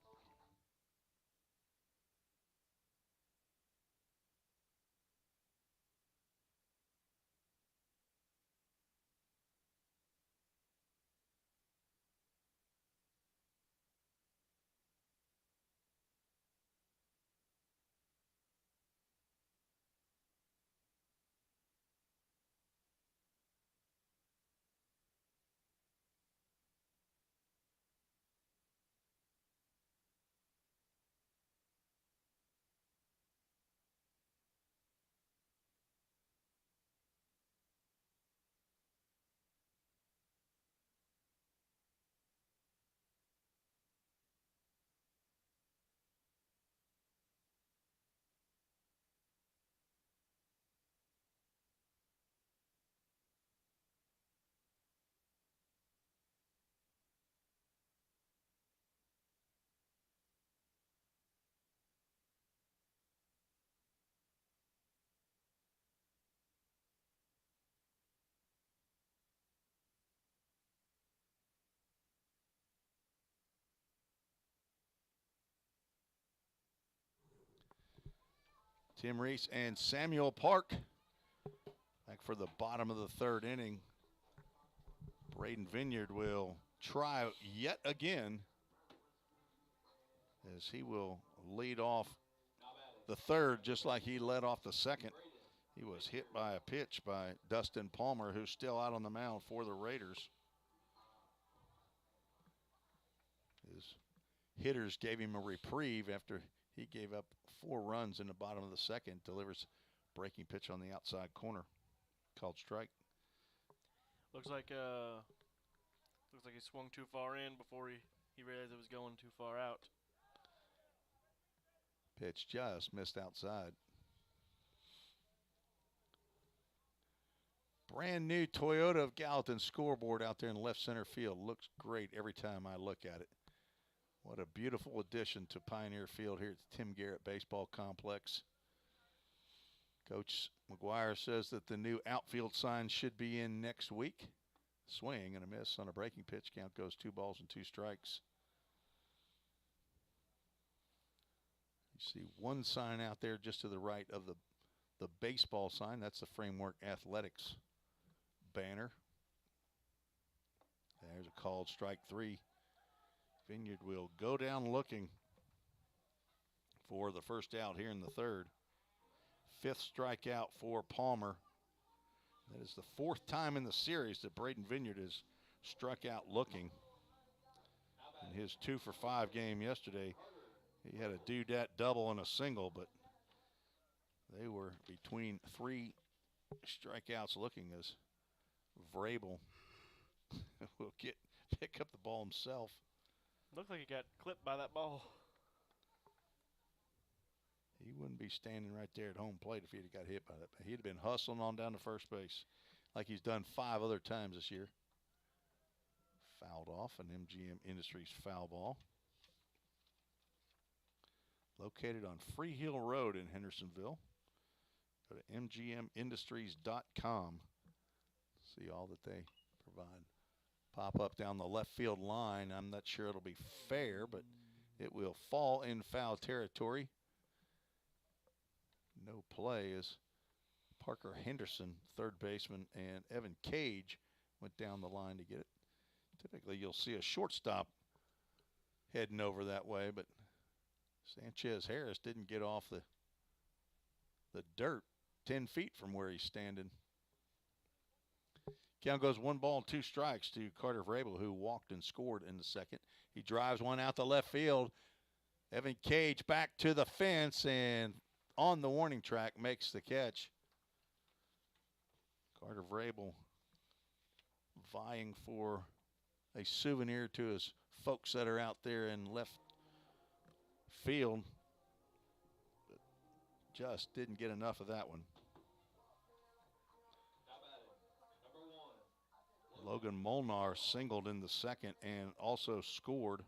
Speaker 1: Tim Reese and Samuel Park back for the bottom of the third inning. Braden Vineyard will try yet again as he will lead off the third just like he led off the second. He was hit by a pitch by Dustin Palmer, who's still out on the mound for the Raiders. His hitters gave him a reprieve after he gave up 4 runs in the bottom of the second. Delivers breaking pitch on the outside corner. Called strike.
Speaker 2: Looks like he swung too far in before he realized it was going too far out.
Speaker 1: Pitch just missed outside. Brand new Toyota of Gallatin scoreboard out there in left center field. Looks great every time I look at it. What a beautiful addition to Pioneer Field here at the Tim Garrett Baseball Complex. Coach McGuire says that the new outfield sign should be in next week. Swing and a miss on a breaking pitch. Count goes 2 balls and 2 strikes. You see one sign out there just to the right of the baseball sign. That's the Framework Athletics banner. There's a called strike 3. Vineyard will go down looking for the first out here in the third. 5th strikeout for Palmer. That is the 4th time in the series that Braden Vineyard has struck out looking. In his 2 for 5 game yesterday, he had a do-dat double and a single, but they were between 3 strikeouts looking as Vrabel will pick up the ball himself.
Speaker 2: Looked like he got clipped by that ball.
Speaker 1: He wouldn't be standing right there at home plate if he'd have got hit by that. He'd have been hustling on down to first base like he's done 5 other times this year. Fouled off, an MGM Industries foul ball. Located on Freehill Road in Hendersonville. Go to mgmindustries.com. See all that they provide. Pop up down the left field line. I'm not sure it'll be fair, but it will fall in foul territory. No play as Parker Henderson, third baseman, and Evan Cage went down the line to get it. Typically, you'll see a shortstop heading over that way, but Sanchez Harris didn't get off the dirt 10 feet from where he's standing. Count goes 1 ball, 2 strikes to Carter Vrabel, who walked and scored in the second. He drives one out to left field. Evan Cage back to the fence and on the warning track makes the catch. Carter Vrabel vying for a souvenir to his folks that are out there in left field. But just didn't get enough of that one. Logan Molnar singled in the second and also scored.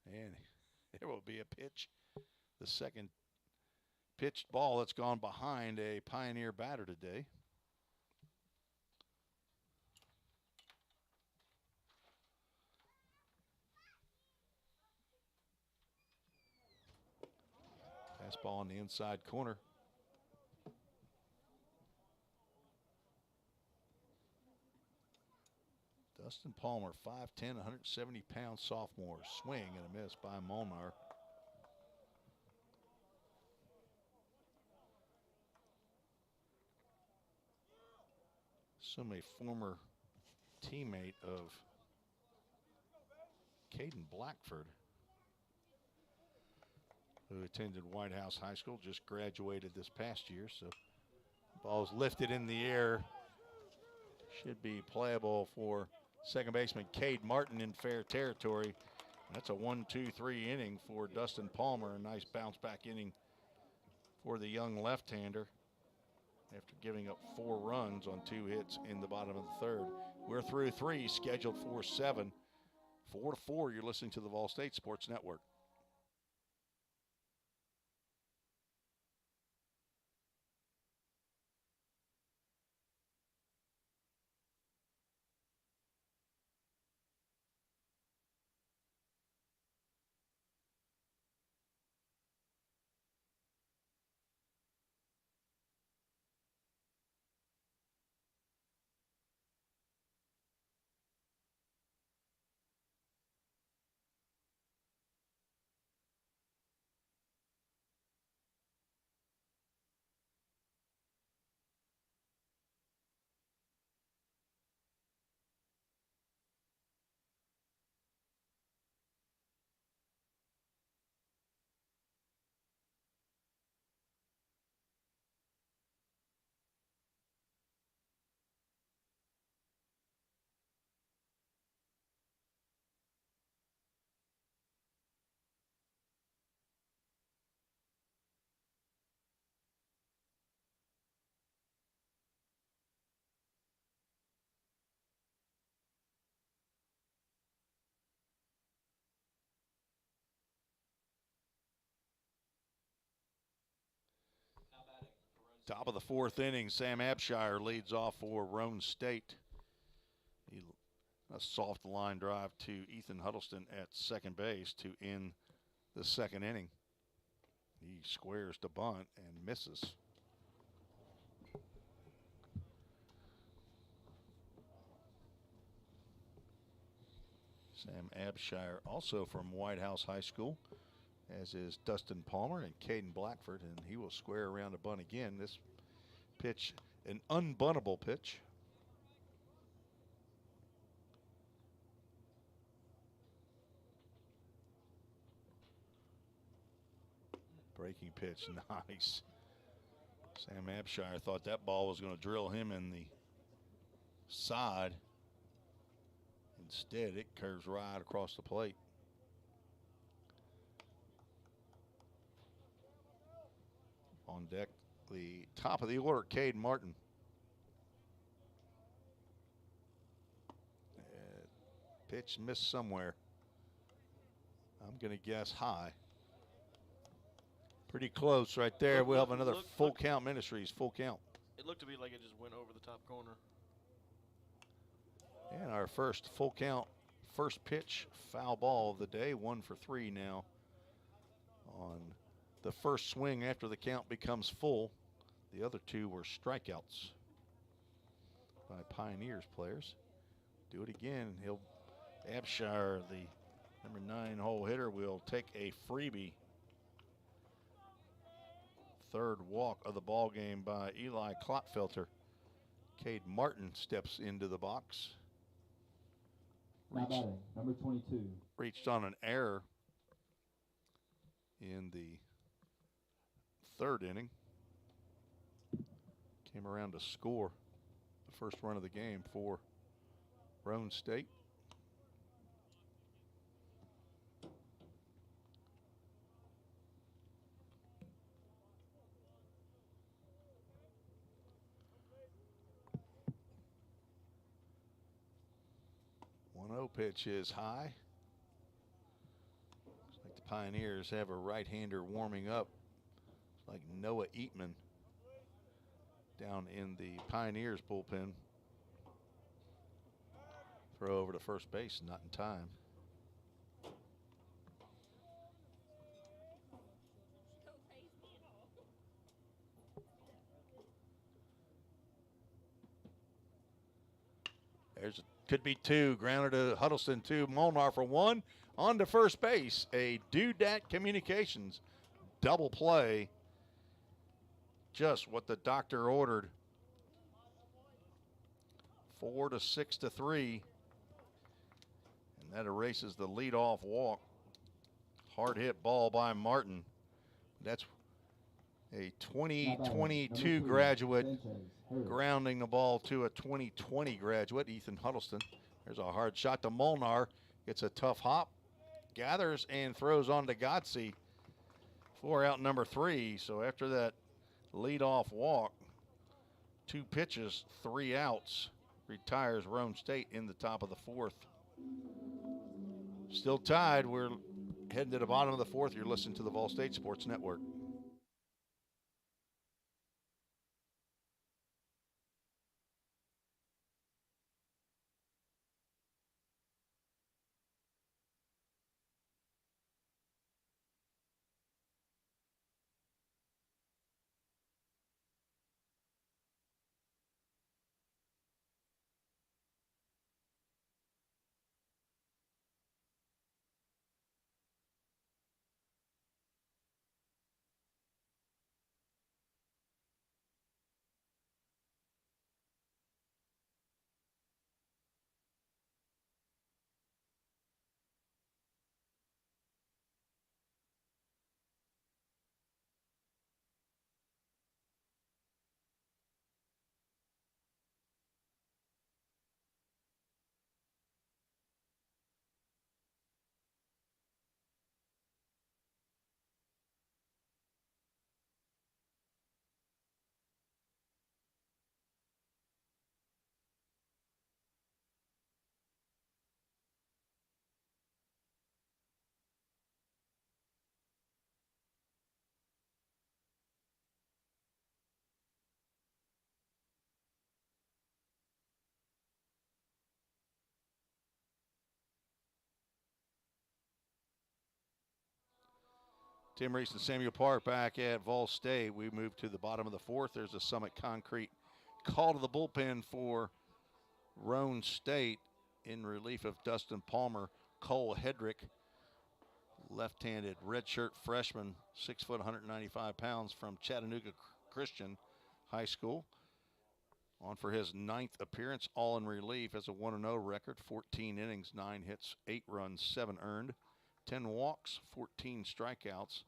Speaker 1: And there will be a pitch. The second pitched ball that's gone behind a Pioneer batter today. Fastball on the inside corner. Dustin Palmer, 5'10", 170-pound sophomore. Swing and a miss by Molnar. Some a former teammate of Caden Blackford, who attended White House High School, just graduated this past year. So ball's lifted in the air. Should be playable for second baseman Cade Martin in fair territory. That's a 1-2-3 inning for Dustin Palmer. A nice bounce back inning for the young left-hander after giving up 4 runs on 2 hits in the bottom of the third. We're through 3, scheduled for 7. 4-4, you're listening to the Vol State Sports Network. Top of the fourth inning, Sam Abshire leads off for Roane State. A soft line drive to Ethan Huddleston at second base to end the second inning. He squares to bunt and misses. Sam Abshire, also from White House High School, as is Dustin Palmer and Caden Blackford, and he will square around a bunt again. This pitch, an unbuntable pitch. Breaking pitch, nice. Sam Abshire thought that ball was going to drill him in the side. Instead, it curves right across the plate. On deck, the top of the order, Cade Martin. Pitch missed somewhere. I'm going to guess high. Pretty close right there. We'll have another full count, Ministries, full count.
Speaker 2: It looked to me like it just went over the top corner.
Speaker 1: And our first full count, first pitch, foul ball of the day, 1 for 3 now. On the first swing after the count becomes full, the other 2 were strikeouts by Pioneers players. Do it again. Abshire, the number 9 hole hitter, will take a freebie. Third walk of the ball game by Eli Klotfelter. Cade Martin steps into the box.
Speaker 3: Number 22.
Speaker 1: Reached on an error in the third inning. Came around to score the first run of the game for Roane State. Pitch is high. Looks like the Pioneers have a right-hander warming up. It's like Noah Eatman down in the Pioneers bullpen. Throw over to first base, not in time. Could be 2. Grounded to Huddleston, 2. Molnar for 1. On to first base. A Dudat Communications double play. Just what the doctor ordered. 4 to 6 to 3. And that erases the leadoff walk. Hard hit ball by Martin. That's a 2022 graduate grounding the ball to a 2020 graduate, Ethan Huddleston. There's a hard shot to Molnar. Gets a tough hop, gathers, and throws on to Gotze for out number 3. So after that leadoff walk, 2 pitches, 3 outs, retires Roane State in the top of the 4th. Still tied. We're heading to the bottom of the 4th. You're listening to the Vol State Sports Network. Tim Reese and Samuel Park back at Vol State. We move to the bottom of the fourth. There's a Summit Concrete call to the bullpen for Roane State in relief of Dustin Palmer. Cole Hedrick, left-handed redshirt freshman, 6 foot, 195 pounds from Chattanooga Christian High School. On for his 9th appearance, all in relief, as a 1-0 record, 14 innings, 9 hits, 8 runs, 7 earned, 10 walks, 14 strikeouts,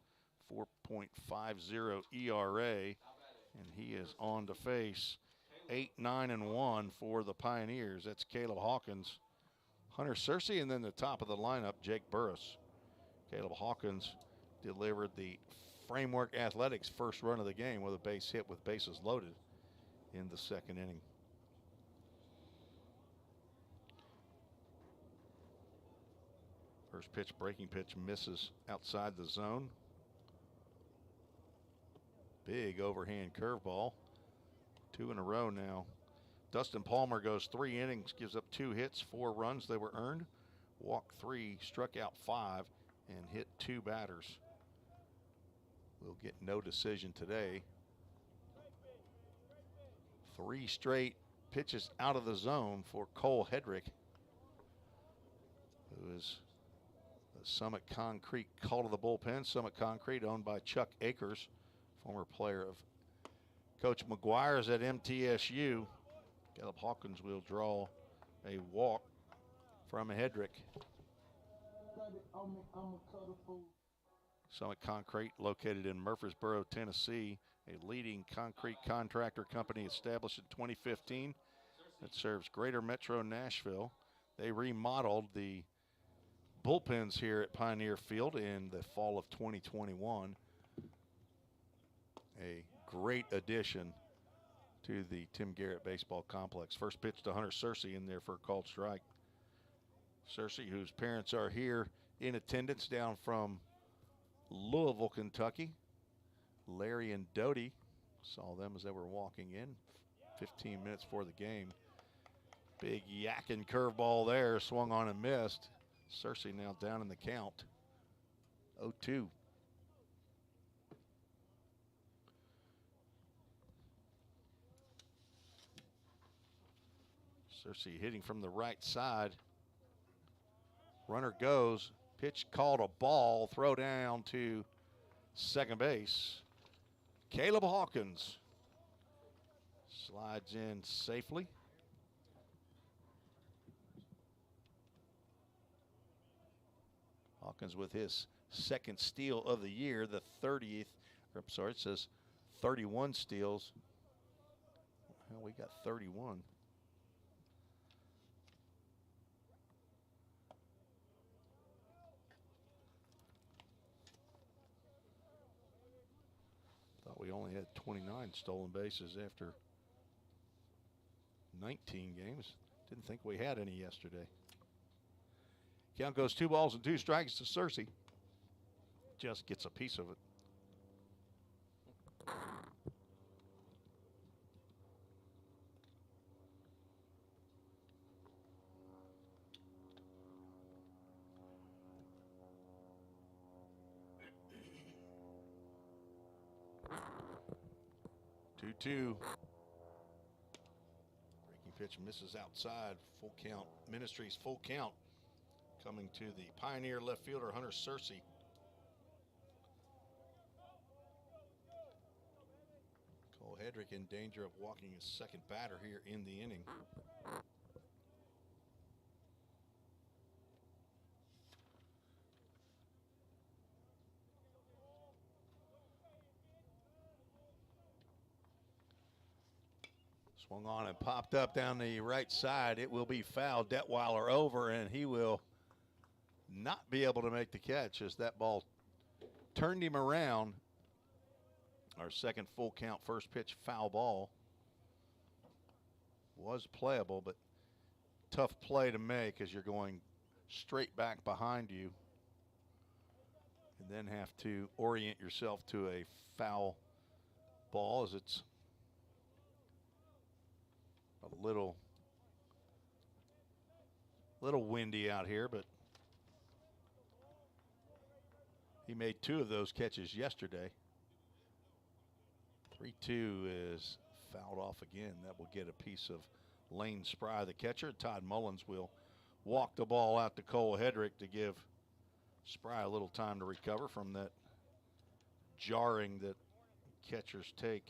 Speaker 1: 4.50 ERA, and he is on to face 8-9-1 for the Pioneers. That's Caleb Hawkins, Hunter Searcy, and then the top of the lineup, Jake Burris. Caleb Hawkins delivered the Framework Athletics first run of the game with a base hit with bases loaded in the 2nd inning. First pitch, breaking pitch, misses outside the zone. Big overhand curveball. 2 in a row now. Dustin Palmer goes 3 innings, gives up 2 hits, 4 runs. They were earned. Walked 3, struck out 5, and hit 2 batters. We'll get no decision today. 3 straight pitches out of the zone for Cole Hedrick, who is the Summit Concrete call to the bullpen. Summit Concrete owned by Chuck Akers, former player of Coach McGuire's at MTSU. Caleb Hawkins will draw a walk from Hedrick. Summit Concrete, located in Murfreesboro, Tennessee, a leading concrete contractor company established in 2015 that serves greater metro Nashville. They remodeled the bullpens here at Pioneer Field in the fall of 2021. A great addition to the Tim Garrett Baseball Complex. First pitch to Hunter Searcy in there for a called strike. Searcy, whose parents are here in attendance down from Louisville, Kentucky. Larry and Doty, saw them as they were walking in 15 minutes before the game. Big yakking curveball there, swung on and missed. Searcy now down in the count, 0-2. Searcy hitting from the right side. Runner goes, pitch called a ball, throw down to second base. Caleb Hawkins slides in safely. Hawkins with his 2nd steal of the year, the 30th. I'm sorry, it says 31 steals. Well, we got 31. We only had 29 stolen bases after 19 games. Didn't think we had any yesterday. Count goes 2 balls and 2 strikes to Searcy. Just gets a piece of it. Two. Breaking pitch misses outside. Full count. Ministries full count. Coming to the Pioneer left fielder, Hunter Searcy. Cole Hedrick in danger of walking his 2nd batter here in the inning. Swung on and popped up down the right side. It will be foul. Detweiler over, and he will not be able to make the catch as that ball turned him around. Our 2nd full count, first pitch foul ball. Was playable, but tough play to make as you're going straight back behind you and then have to orient yourself to a foul ball as it's a little windy out here, but He made 2 of those catches yesterday. 3-2 is fouled off again. That will get a piece of Lane Spry, the catcher. Todd Mullins will walk the ball out to Cole Hedrick to give Spry a little time to recover from that jarring that catchers take.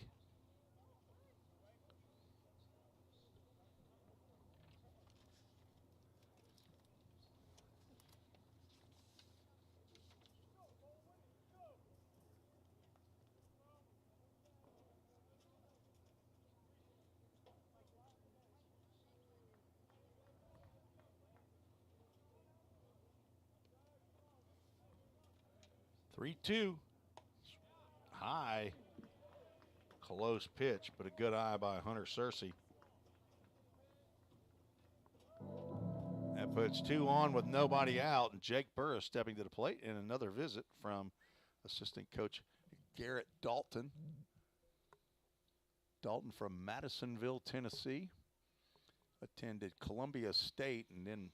Speaker 1: Three-two. High. Close pitch, but a good eye by Hunter Searcy. That puts 2 on with nobody out, and Jake Burris stepping to the plate, and another visit from assistant coach Garrett Dalton. Dalton from Madisonville, Tennessee. Attended Columbia State and then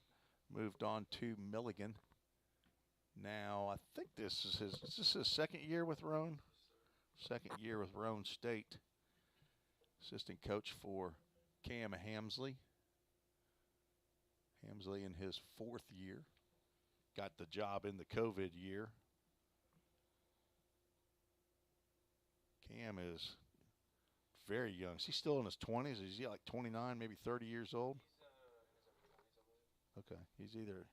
Speaker 1: moved on to Milligan. Now, I think this is his second year with Roane? Second year with Roane State. Assistant coach for Cam Hamsley. Hamsley in his 4th year. Got the job in the COVID year. Cam is very young. Is he still in his 20s? Is he like 29, maybe 30 years old? Okay, he's either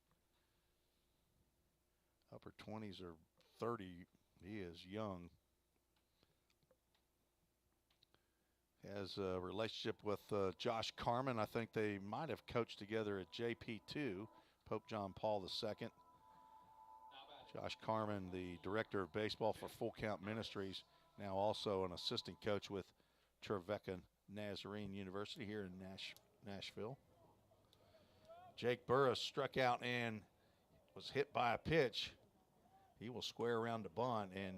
Speaker 1: upper 20s or 30. He is young. Has a relationship with Josh Carman. I think they might have coached together at JP2, Pope John Paul II. Josh Carman, the director of baseball for Full Count Ministries, now also an assistant coach with Trevecca Nazarene University here in Nashville. Jake Burris struck out and was hit by a pitch. He will square around the bunt and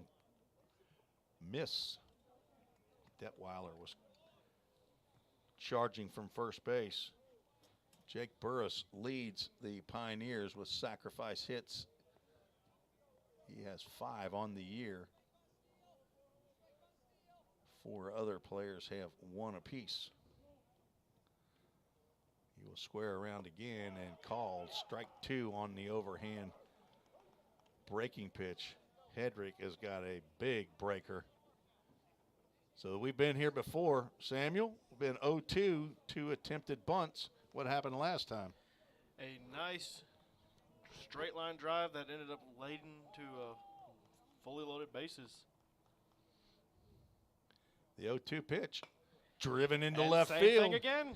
Speaker 1: miss. Detweiler was charging from first base. Jake Burris leads the Pioneers with sacrifice hits. He has 5 on the year. 4 other players have 1 apiece. He will square around again and called strike 2 on the overhand breaking pitch. Hedrick has got a big breaker. So we've been here before, Samuel. We've been 0-2, 2 attempted bunts. What happened last time?
Speaker 2: A nice straight line drive that ended up laden to fully loaded bases.
Speaker 1: The 0-2 pitch, driven into
Speaker 2: And
Speaker 1: left
Speaker 2: same
Speaker 1: field.
Speaker 2: thing again.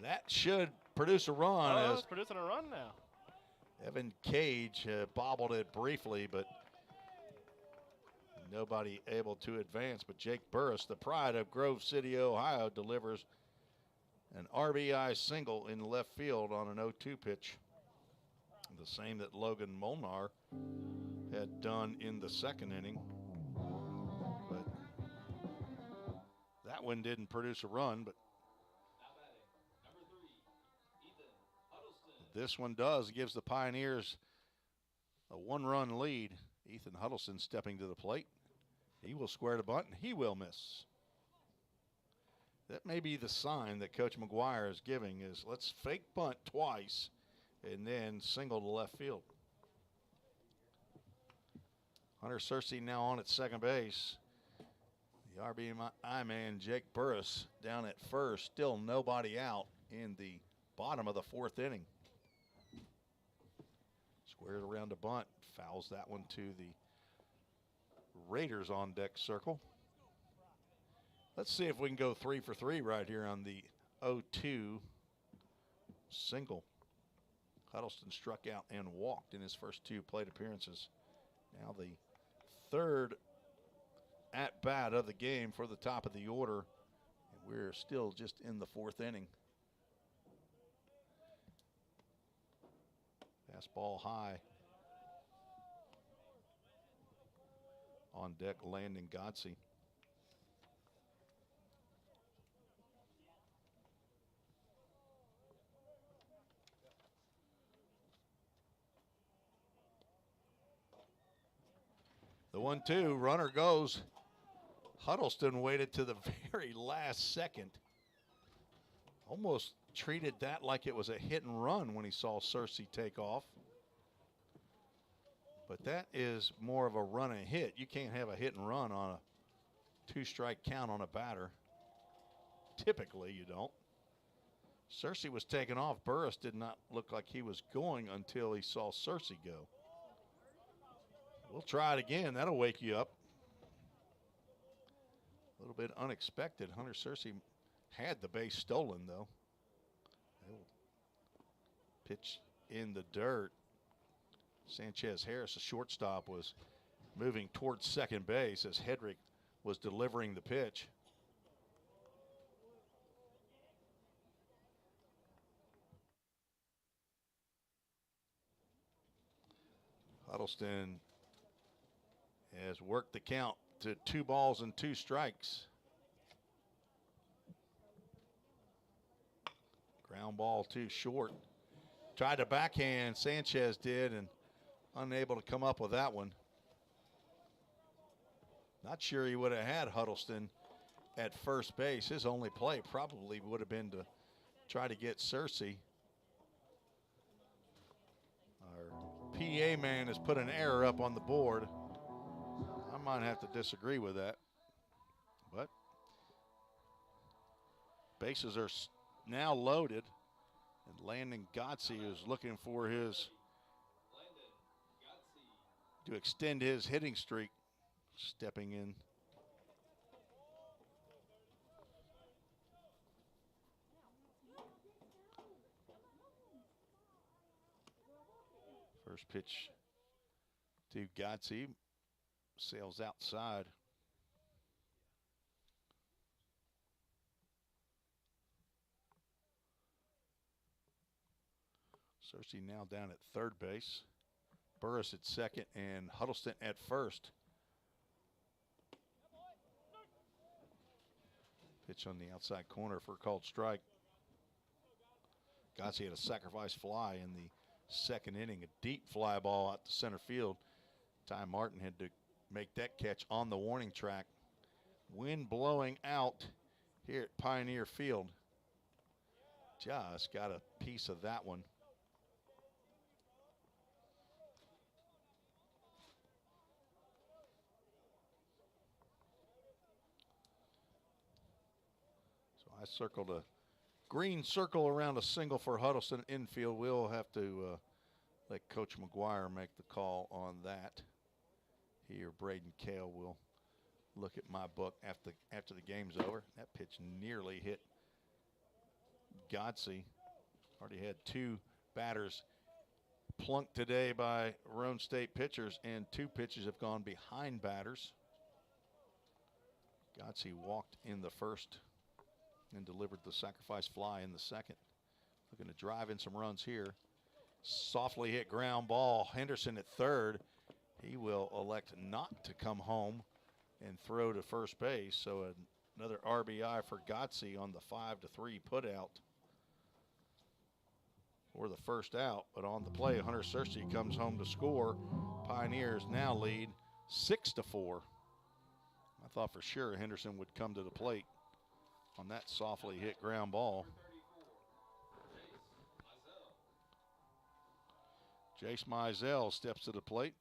Speaker 1: That should produce a run.
Speaker 2: Oh,
Speaker 1: As
Speaker 2: it's producing a run now.
Speaker 1: Evan Cage bobbled it briefly, but nobody able to advance. But Jake Burris, the pride of Grove City, Ohio, delivers an RBI single in left field on an 0-2 pitch. The same that Logan Molnar had done in the 2nd inning. But that one didn't produce a run, but this one does. Gives the Pioneers a 1-run lead. Ethan Huddleston stepping to the plate. He will square the bunt, and he will miss. That may be the sign that Coach McGuire is giving is let's fake bunt twice and then single to left field. Hunter Searcy now on at second base. The RBI man, Jake Burris, down at first. Still nobody out in the bottom of the 4th inning. Squares around the bunt. Fouls that one to the Raiders on deck circle. Let's see if we can go 3 for 3 right here on the 0-2 single. Huddleston struck out and walked in his first 2 plate appearances. Now the 3rd at-bat of the game for the top of the order. And we're still just in the 4th inning. Fastball high. On deck, Landon Godsey. The 1-2, runner goes. Huddleston waited to the very last second. Almost treated that like it was a hit and run when he saw Cersei take off. But that is more of a run and hit. You can't have a hit and run on a 2-strike count on a batter. Typically, you don't. Cersei was taken off. Burris did not look like he was going until he saw Cersei go. We'll try it again. That'll wake you up. A little bit unexpected. Hunter Cersei had the base stolen, though. They'll pitch in the dirt. Sanchez Harris, the shortstop, was moving towards second base as Hedrick was delivering the pitch. Huddleston has worked the count to 2 balls and 2 strikes. Ground ball too short. Tried to backhand, Sanchez did, and unable to come up with that one. Not sure he would have had Huddleston at first base. His only play probably would have been to try to get Cersei. Our PA man has put an error up on the board. I might have to disagree with that. But bases are now loaded. And Landon Gotze is looking for to extend his hitting streak, stepping in. First pitch to Gotze, sails outside. Cersei now down at third base. Burris at second and Huddleston at first. Pitch on the outside corner for a called strike. Gotze had a sacrifice fly in the second inning, a deep fly ball out to center field. Ty Martin had to make that catch on the warning track. Wind blowing out here at Pioneer Field. Just got a piece of that one. I circled a green circle around a single for Huddleston infield. We'll have to let Coach McGuire make the call on that. He or Braden Kale will look at my book after the game's over. That pitch nearly hit Gotze. Already had 2 batters plunked today by Roane State pitchers, and 2 pitches have gone behind batters. Gotze walked in the first and delivered the sacrifice fly in the second. Looking to drive in some runs here. Softly hit ground ball. Henderson at third. He will elect not to come home and throw to first base. So another RBI for Gotze on the 5-3 put out for the first out. But on the play, Hunter Cersei comes home to score. Pioneers now lead 6-4. I thought for sure Henderson would come to the plate on that softly hit ground ball. Jace Mizell steps to the plate.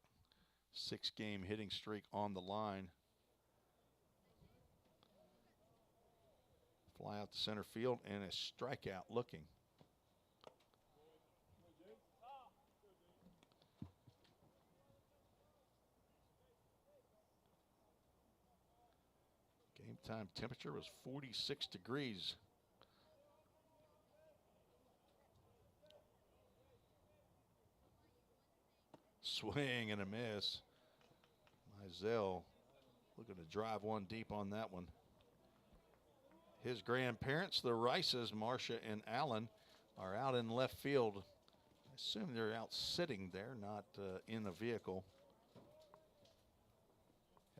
Speaker 1: 6-game hitting streak on the line. Fly out to center field and a strikeout looking. Game time temperature was 46 degrees. Swing and a miss. Mizell looking to drive one deep on that one. His grandparents, the Rices, Marcia and Allen, are out in left field. I assume they're out sitting there, not in a vehicle.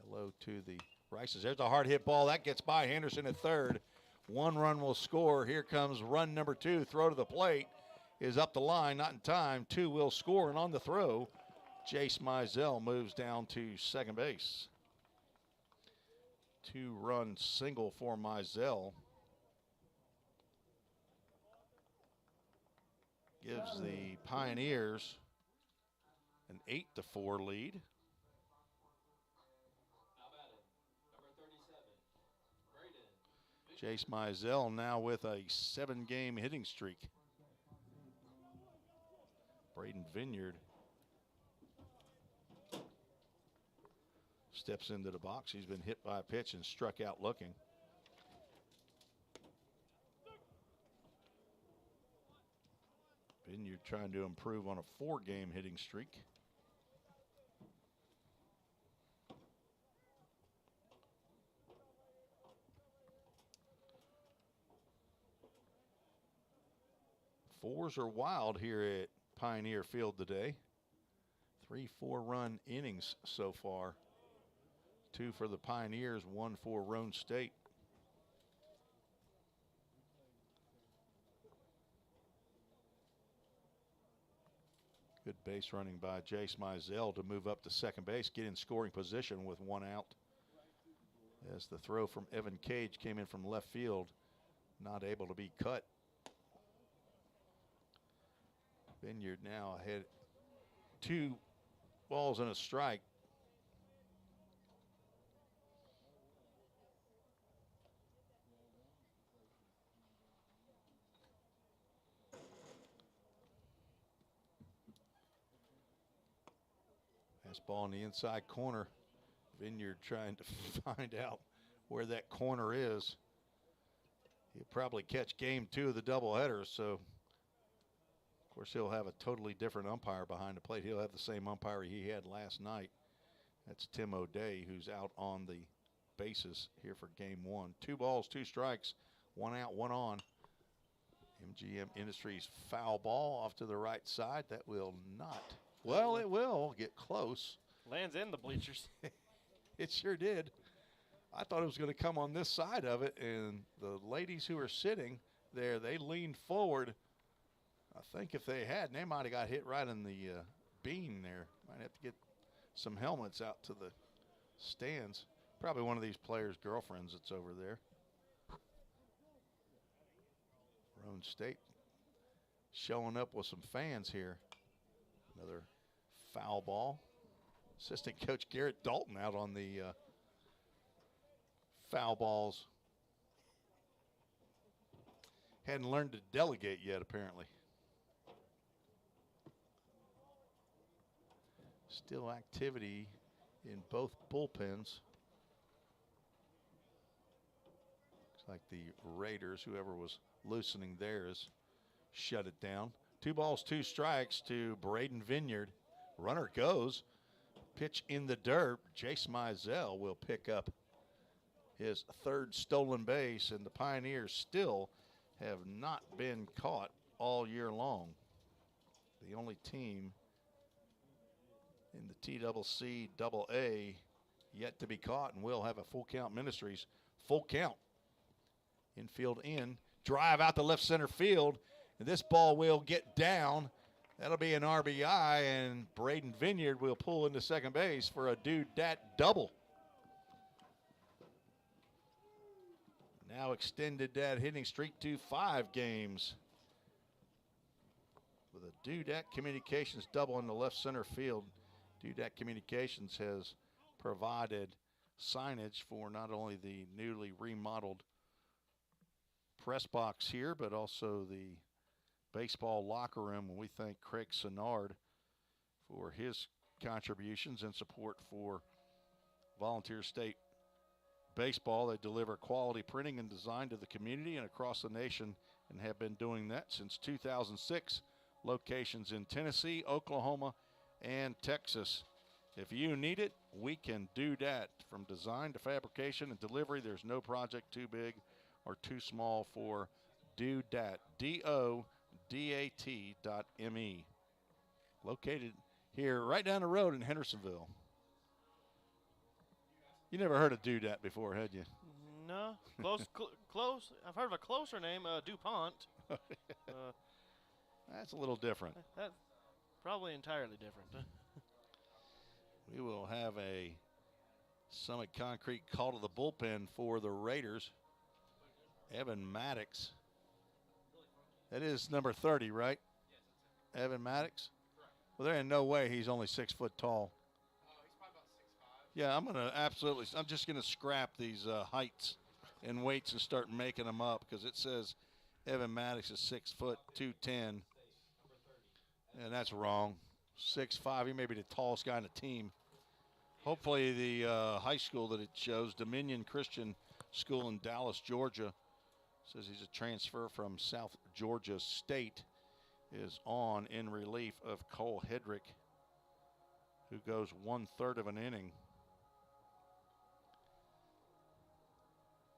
Speaker 1: Hello to the Rices. There's a hard hit ball. That gets by Henderson at third. 1 run will score. Here comes run number 2. Throw to the plate is up the line, not in time. 2 will score, and on the throw, Jace Mizell moves down to second base. 2-run single for Mizell. Gives the Pioneers an 8-4 lead. Jace Mizell now with a 7-game hitting streak. Braden Vineyard steps into the box. He's been hit by a pitch and struck out looking. Vineyard trying to improve on a 4-game hitting streak. Fours are wild here at Pioneer Field today. 3 4-run innings so far. 2 for the Pioneers, 1 for Roane State. Good base running by Jace Mizell to move up to second base, get in scoring position with 1 out. As the throw from Evan Cage came in from left field, not able to be cut. Vineyard now ahead, 2 balls and a strike. Fastball in the inside corner. Vineyard trying to find out where that corner is. He'll probably catch game 2 of the doubleheader, so of course he'll have a totally different umpire behind the plate. He'll have the same umpire he had last night. That's Tim O'Day, who's out on the bases here for game 1. 2 balls, 2 strikes, 1 out, 1 on. MGM Industries foul ball off to the right side. That will not. Well, it will get close.
Speaker 2: Lands in the bleachers.
Speaker 1: It sure did. I thought it was going to come on this side of it, and the ladies who are sitting there, they leaned forward. I think if they had, they might have got hit right in the bean there. Might have to get some helmets out to the stands. Probably one of these players' girlfriends that's over there. Roane State showing up with some fans here. Another foul ball. Assistant coach Garrett Dalton out on the foul balls. Hadn't learned to delegate yet, apparently. Still activity in both bullpens. Looks like the Raiders, whoever was loosening theirs, shut it down. 2 balls, 2 strikes to Braden Vineyard. Runner goes. Pitch in the dirt. Jace Mizell will pick up his 3rd stolen base, and the Pioneers still have not been caught all year long. The only team in the TCC AA yet to be caught, and will have a full count Ministries. Full count. Infield in. Drive out to left center field. And this ball will get down. That'll be an RBI, and Braden Vineyard will pull into second base for a do-dat double. Now extended that hitting streak to 5 games. With a do-dat Communications double in the left center field. Do-dat Communications has provided signage for not only the newly remodeled press box here, but also the baseball locker room. And we thank Craig Senard for his contributions and support for Volunteer State Baseball. They deliver quality printing and design to the community and across the nation, and have been doing that since 2006. Locations in Tennessee, Oklahoma, and Texas. If you need it, we can do that. From design to fabrication and delivery, there's no project too big or too small for DoDat, DoDat.me. Located here right down the road in Hendersonville. You never heard of DoDat before, had you?
Speaker 2: No. Close. I've heard of a closer name, DuPont.
Speaker 1: That's a little different.
Speaker 2: That's probably entirely different.
Speaker 1: We will have a Summit Concrete call to the bullpen for the Raiders. Evan Maddox. That is number 30, right? Evan Maddox? Well, there ain't no way he's only 6 foot tall. Yeah, I'm just going to scrap these heights and weights and start making them up because it says Evan Maddox is 6 foot 210. And that's wrong. 6'5", he may be the tallest guy on the team. Hopefully the high school that it shows, Dominion Christian School in Dallas, Georgia, says he's a transfer from South Georgia State, is on in relief of Cole Hedrick, who goes 1/3 of an inning.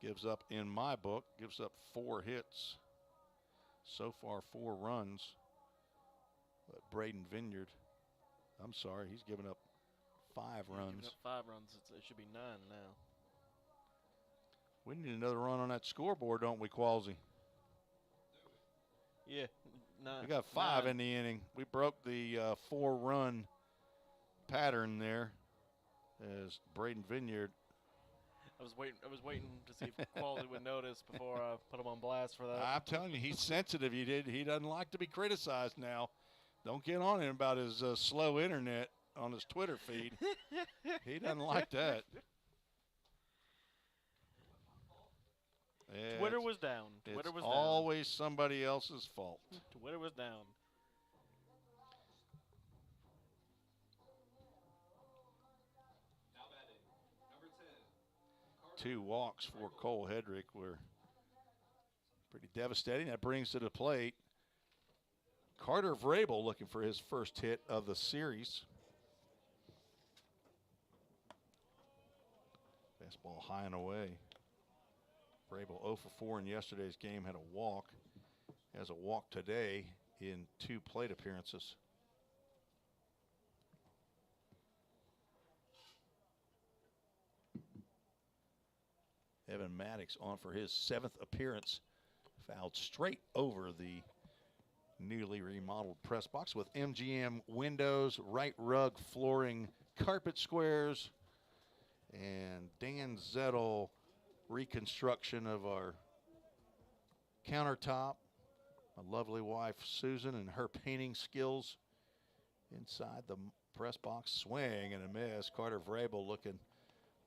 Speaker 1: Gives up, in my book, 4 hits. So far, 4 runs. But Braden Vineyard, I'm sorry, he's given up 5 runs.
Speaker 2: Giving up 5 runs. It should be 9 now.
Speaker 1: We need another run on that scoreboard, don't we, Qualsey?
Speaker 2: Yeah, 9.
Speaker 1: We got 5
Speaker 2: 9.
Speaker 1: in the inning. We broke the 4-run pattern there as Braden Vineyard.
Speaker 2: I was waiting to see if Quality would notice before I put him on blast for that.
Speaker 1: I'm telling you, he's sensitive. He doesn't like to be criticized now. Don't get on him about his slow internet on his Twitter feed. He doesn't like that.
Speaker 2: Twitter was down. Twitter was down.
Speaker 1: It's always somebody else's fault.
Speaker 2: Twitter was down.
Speaker 3: Now batting, number 10.
Speaker 1: 2 walks for Cole Hedrick were pretty devastating. That brings to the plate Carter Vrabel looking for his first hit of the series. Fastball high and away. Vrabel 0 for 4 in yesterday's game, had a walk. Has a walk today in 2 plate appearances. Evan Maddox on for his 7th appearance. Fouled straight over the newly remodeled press box with MGM windows, right rug flooring, carpet squares, and Dan Zettel reconstruction of our countertop. My lovely wife Susan and her painting skills inside the press box. Swing and a miss. Carter Vrabel looking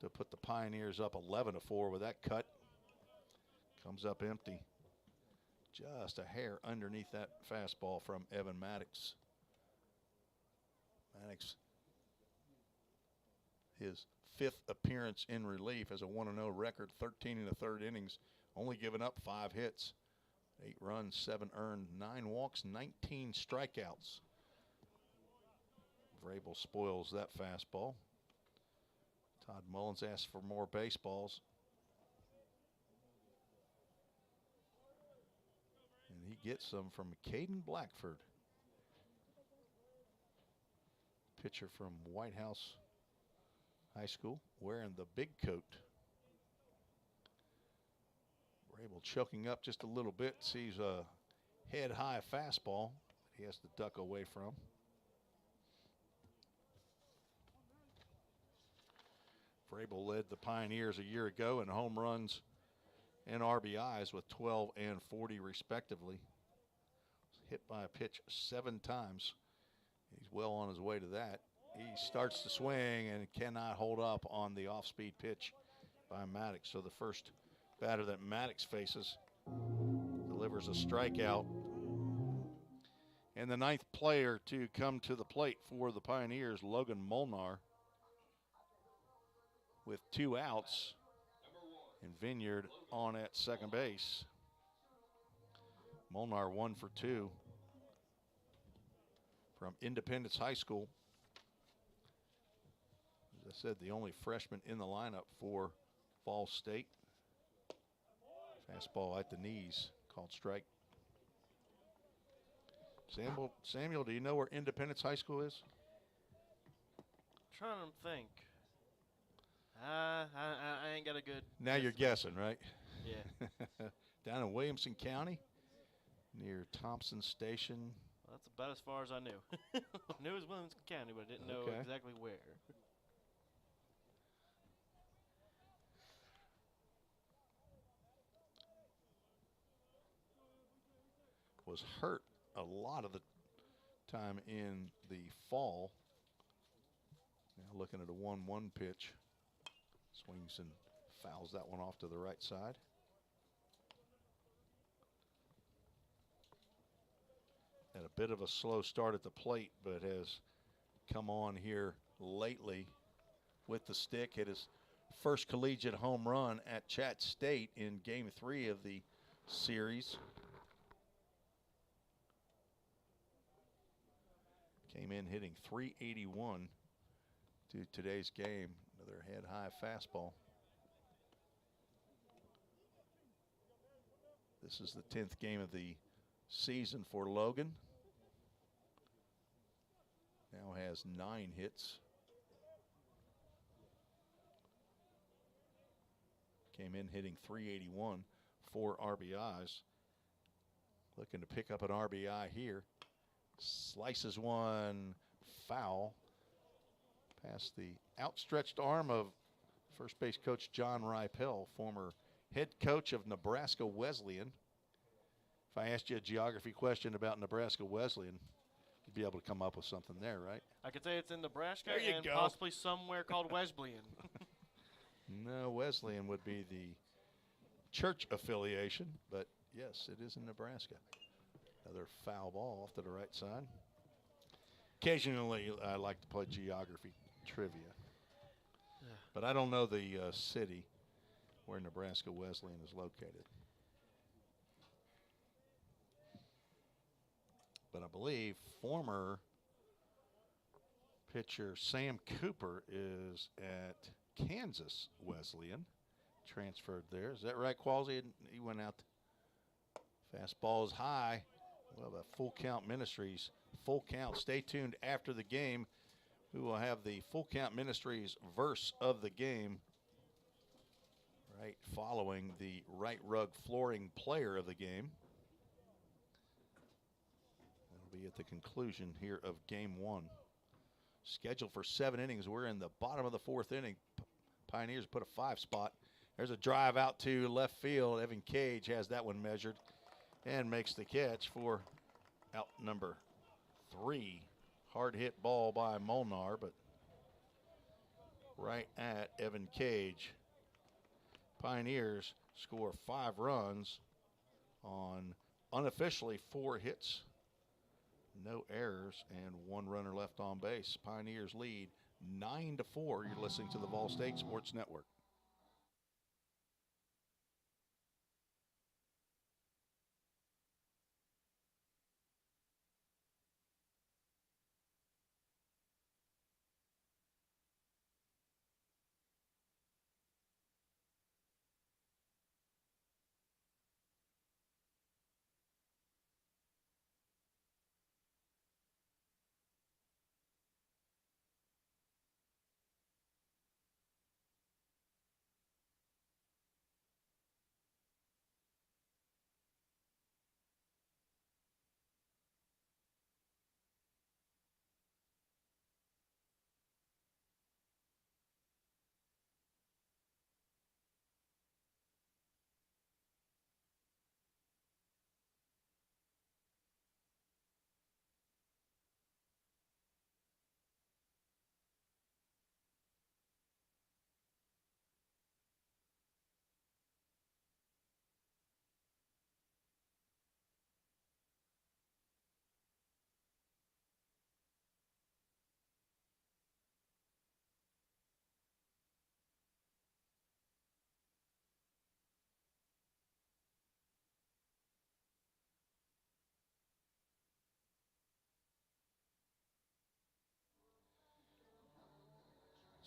Speaker 1: to put the Pioneers up 11-4 with that cut. Comes up empty. Just a hair underneath that fastball from Evan Maddox. Maddox, his 5th appearance in relief as a 1-0 record, 13 1/3 innings, only given up 5 hits, 8 runs, 7 earned, 9 walks, 19 strikeouts. Vrabel spoils that fastball. Todd Mullins asked for more baseballs. And he gets some from Caden Blackford, pitcher from White House High School, wearing the big coat. Vrabel choking up just a little bit, sees a head-high fastball that he has to duck away from. Vrabel led the Pioneers a year ago in home runs and RBIs with 12 and 40 respectively. Hit by a pitch 7 times. He's well on his way to that. He starts to swing and cannot hold up on the off-speed pitch by Maddox. So the first batter that Maddox faces delivers a strikeout. And the 9th player to come to the plate for the Pioneers, Logan Molnar, with 2 outs, and Vineyard on at second base. Molnar 1 for 2 from Independence High School. As I said, the only freshman in the lineup for Fall State. Fastball at the knees, called strike. Samuel, do you know where Independence High School is?
Speaker 2: Trying to think. I ain't got a good.
Speaker 1: Now you're guessing, right?
Speaker 2: Yeah.
Speaker 1: Down in Williamson County, near Thompson Station.
Speaker 2: Well, that's about as far as I knew. Knew it was Williamson County, but I didn't know
Speaker 1: Okay.
Speaker 2: exactly where.
Speaker 1: was hurt a lot of the time in the fall. Now looking at a 1-1 pitch. Swings and fouls that one off to the right side. Had a bit of a slow start at the plate, but has come on here lately with the stick. Hit his first collegiate home run at Chat State in Game 3 of the series. Came in hitting .381 to today's game. Another head-high fastball. This is the 10th game of the season for Logan. Now has 9 hits. Came in hitting .381, 4 RBIs. Looking to pick up an RBI here. Slices one foul past the outstretched arm of first base coach John Ripel, former head coach of Nebraska Wesleyan. If I asked you a geography question about Nebraska Wesleyan, you'd be able to come up with something there, right?
Speaker 2: I could say it's in Nebraska
Speaker 1: There you
Speaker 2: and
Speaker 1: go.
Speaker 2: possibly somewhere called Wesleyan.
Speaker 1: No, Wesleyan would be the church affiliation, but yes, it is in Nebraska. Another foul ball off to the right side. Occasionally, I like to play geography trivia, but I don't know the city where Nebraska Wesleyan is located. But I believe former pitcher Sam Cooper is at Kansas Wesleyan, transferred there. Is that right, Qualsey? He went out. Fastball is high. Well, the Full Count Ministries, full count. Stay tuned after the game. We will have the Full Count Ministries verse of the game right following the right rug flooring player of the game. That'll be at the conclusion here of game 1. Scheduled for 7 innings. We're in the bottom of the 4th inning. Pioneers put a 5 spot. There's a drive out to left field. Evan Cage has that one measured and makes the catch for out number 3. Hard hit ball by Molnar, but right at Evan Cage. Pioneers score 5 runs on unofficially 4 hits, no errors, and 1 runner left on base. Pioneers lead 9-4. You're listening to the Vol State Sports Network.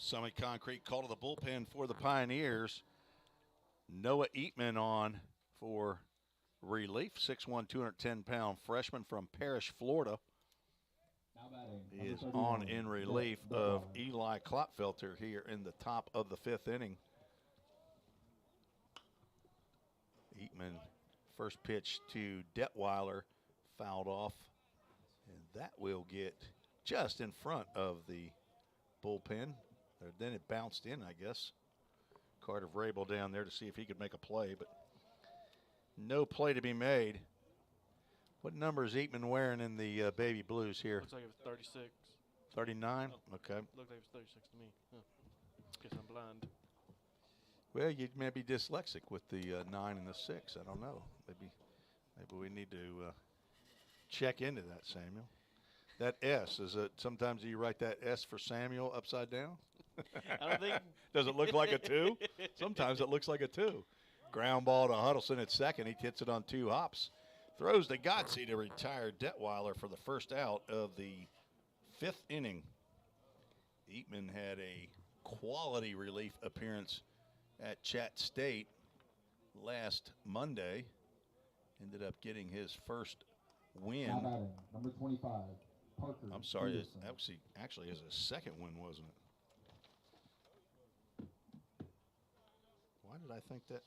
Speaker 1: Summit Concrete call to the bullpen for the Pioneers. Noah Eatman on for relief. 6'1", 210-pound freshman from Parrish, Florida. He is on in relief of Eli Klopfelter here in the top of the 5th inning. Eatman, first pitch to Detweiler, fouled off. And that will get just in front of the bullpen. Then it bounced in, I guess. Carter Vrabel down there to see if he could make a play, but no play to be made. What number is Eatman wearing in the baby blues here?
Speaker 2: Looks like it was 36.
Speaker 1: 39?
Speaker 2: Oh.
Speaker 1: Okay.
Speaker 2: Looked like it was 36 to me. Huh. Guess I'm blind.
Speaker 1: Well, you may be dyslexic with the 9 and the 6. I don't know. Maybe we need to check into that, Samuel. That S, is it sometimes you write that S for Samuel upside down?
Speaker 2: I don't think.
Speaker 1: Does it look like a 2? Sometimes it looks like a 2. Ground ball to Huddleston at second. He hits it on 2 hops. Throws to Godsey to retire Detweiler for the first out of the 5th inning. Eatman had a quality relief appearance at Chat State last Monday. Ended up getting his first win.
Speaker 3: Now batting, number 25, Parker.
Speaker 1: I'm sorry, it
Speaker 3: Peterson.
Speaker 1: actually is his second win, wasn't it? Why did I think that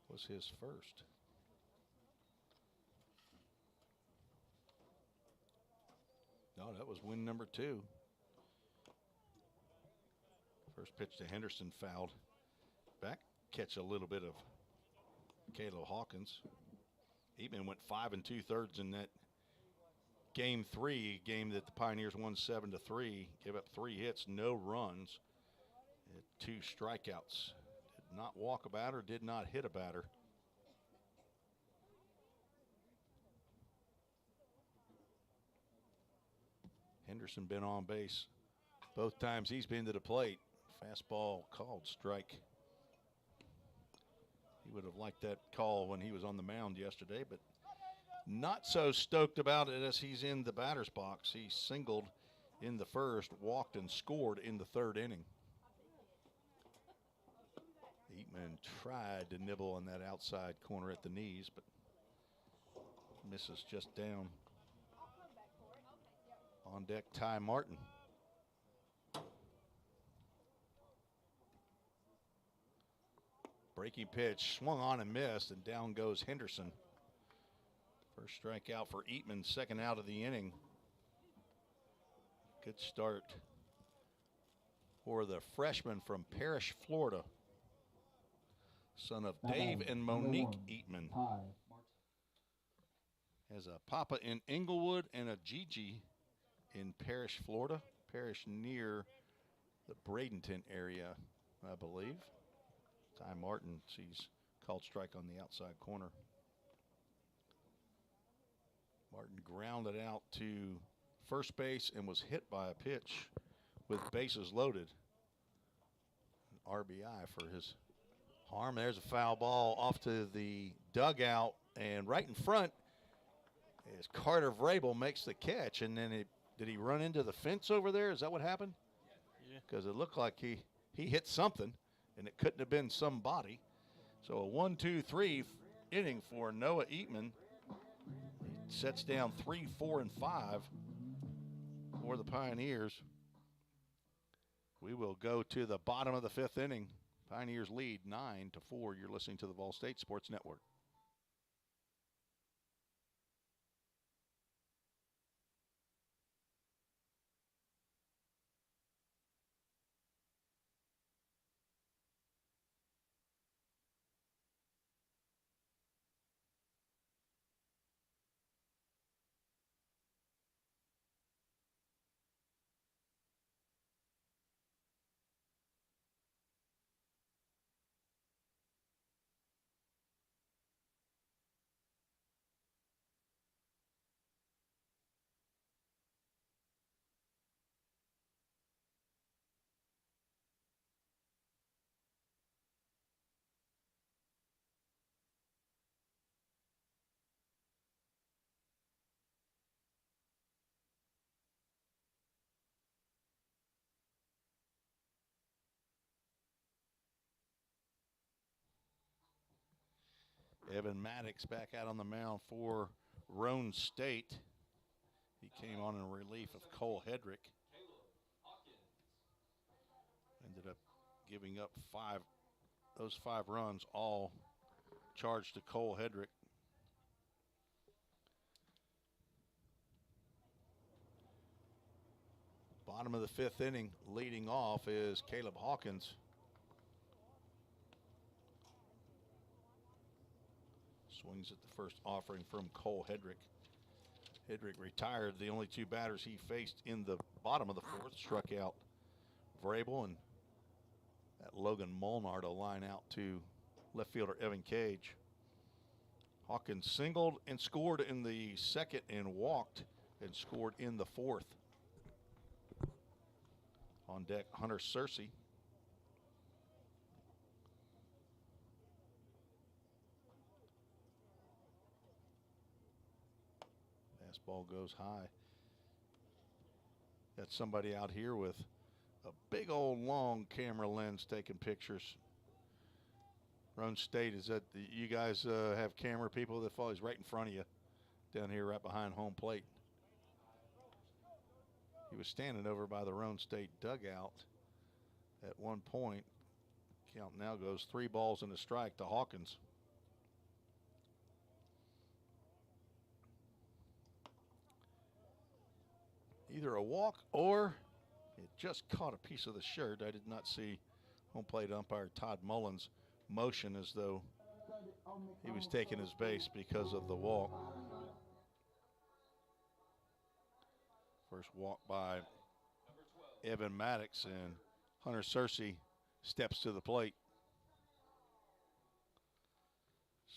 Speaker 1: was his first? No, that was win number 2. First pitch to Henderson, fouled back. Catch a little bit of Caleb Hawkins. Eatman went 5 2/3 in that game 3, game that the Pioneers won 7-3. Gave up 3 hits, no runs, 2 strikeouts. Did not walk a batter, did not hit a batter. Henderson been on base both times he's been to the plate. Fastball called strike. He would have liked that call when he was on the mound yesterday, but not so stoked about it as he's in the batter's box. He singled in the first, walked and scored in the 3rd inning. Eatman tried to nibble on that outside corner at the knees, but misses just down. On deck, Ty Martin. Breaking pitch, swung on and missed, and down goes Henderson. First strikeout for Eatman, second out of the inning. Good start for the freshman from Parrish, Florida. Son of Dave and Monique Eatman. Has a papa in Inglewood and a Gigi in Parrish, Florida. Parrish near the Bradenton area, I believe. Ty Martin sees called strike on the outside corner. Martin grounded out to first base and was hit by a pitch with bases loaded. An RBI for his arm. There's a foul ball off to the dugout, and right in front is Carter Vrabel makes the catch, and then did he run into the fence over there? Is that what happened?
Speaker 2: Yeah.
Speaker 1: Because it looked like he hit something, and it couldn't have been somebody. So a 1-2-3 inning for Noah Eatman. He sets down 3, 4, and 5 for the Pioneers. We will go to the bottom of the 5th inning. Pioneers lead 9-4. You're listening to the Vol State Sports Network. Evan Maddox back out on the mound for Roane State. He came on in relief of Cole Hedrick. Ended up giving up those 5 runs, all charged to Cole Hedrick. Bottom of the 5th inning, leading off is Caleb Hawkins. Swings at the first offering from Cole Hedrick. Hedrick retired. The only two batters he faced in the bottom of the fourth. Struck out Vrabel, and that Logan Molnar to line out to left fielder Evan Cage. Hawkins singled and scored in the second and walked and scored in the fourth. On deck, Hunter Searcy. Fastball goes high. Got somebody out here with a big old long camera lens taking pictures. Roane State, is that you guys have camera people that follow? He's right in front of you down here right behind home plate. He was standing over by the Roane State dugout at one point. Count now goes 3 balls and a strike to Hawkins. Either a walk or it just caught a piece of the shirt. I did not see home plate umpire Todd Mullins motion as though he was taking his base because of the walk. First walk by Evan Maddox, and Hunter Searcy steps to the plate.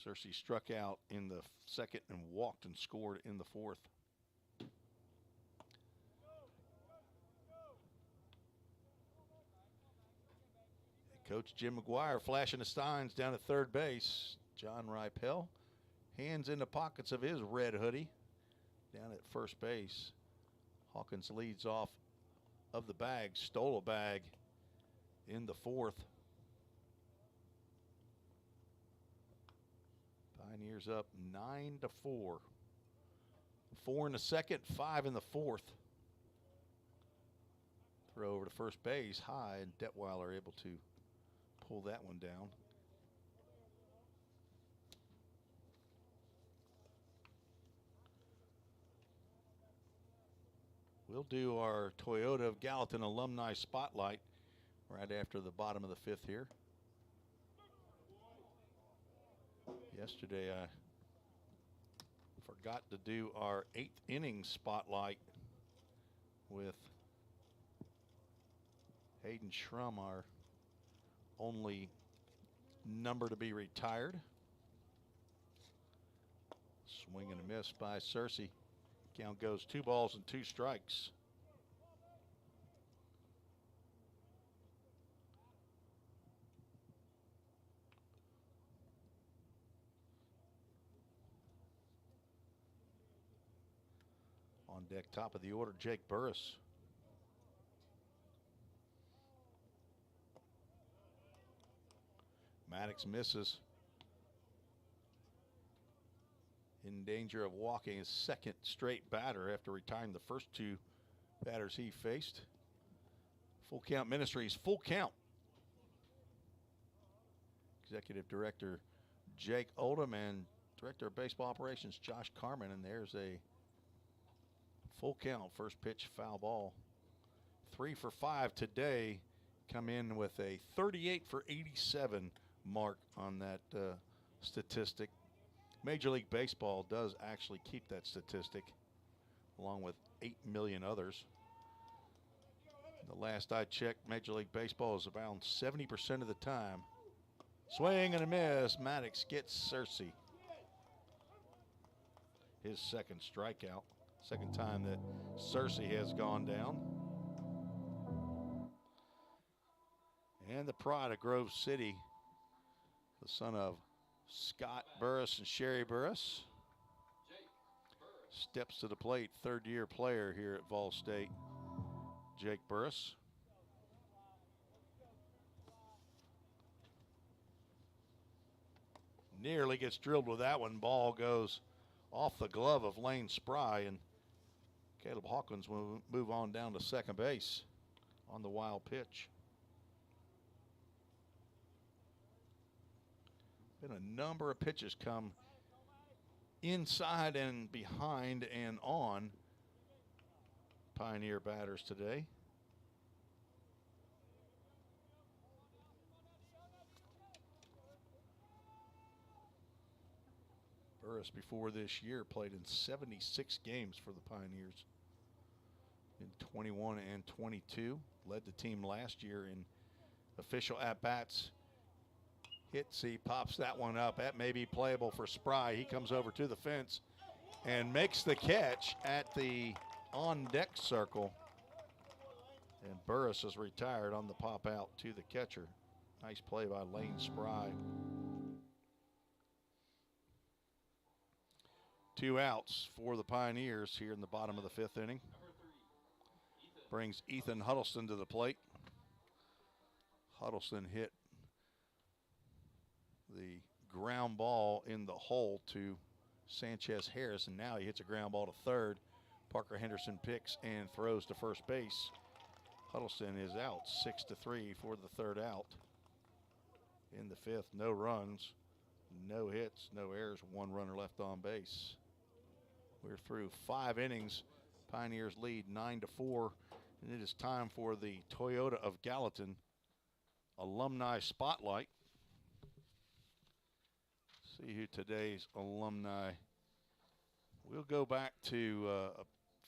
Speaker 1: Searcy struck out in the second and walked and scored in the fourth. Coach Jim McGuire flashing the signs down at third base. John Ripel, hands in the pockets of his red hoodie down at first base. Hawkins leads off of the bag, stole a bag in the fourth. Pioneers up 9-4. 4 in the second, 5 in the fourth. Throw over to first base high, and Detweiler able to pull that one down. We'll do our Toyota of Gallatin alumni spotlight right after the bottom of the fifth here. Yesterday I forgot to do our 8th inning spotlight with Hayden Schrum, our only number to be retired. Swing and a miss by Searcy. Count goes 2 balls and 2 strikes. On deck, top of the order, Jake Burris. Maddox misses. In danger of walking his second straight batter after retiring the first 2 batters he faced. Full Count Ministries, Full Count. Executive Director Jake Oldham and Director of Baseball Operations Josh Carmen. And there's a full count, first pitch, foul ball. 3 for 5 today. Come in with a 38 for 87 mark on that statistic. Major League Baseball does actually keep that statistic, along with 8 million others. The last I checked, Major League Baseball is around 70% of the time. Swing and a miss. Maddox gets Searcy. His second strikeout. Second time that Searcy has gone down. And the pride of Grove City, the son of Scott Burris and Sherry Burris, steps to the plate. 3rd-year player here at Vol State, Jake Burris. Nearly gets drilled with that one. Ball goes off the glove of Lane Spry, and Caleb Hawkins will move on down to second base on the wild pitch. Been a number of pitches come inside and behind and on Pioneer batters today. Burris, before this year, played in 76 games for the Pioneers in 21 and 22. Led the team last year in official at-bats. Hits, he pops that one up. That may be playable for Spry. He comes over to the fence and makes the catch at the on-deck circle. And Burris is retired on the pop out to the catcher. Nice play by Lane Spry. 2 outs for the Pioneers here in the bottom of the 5th inning. Brings Ethan Huddleston to the plate. Huddleston hit the ground ball in the hole to Sanchez Harris, and now he hits a ground ball to third. Parker Henderson picks and throws to first base. Huddleston is out 6-3 for the 3rd out. In the 5th, no runs, no hits, no errors, 1 runner left on base. We're through 5 innings. Pioneers lead 9-4, and it is time for the Toyota of Gallatin Alumni Spotlight. See who today's alumni. We'll go back to a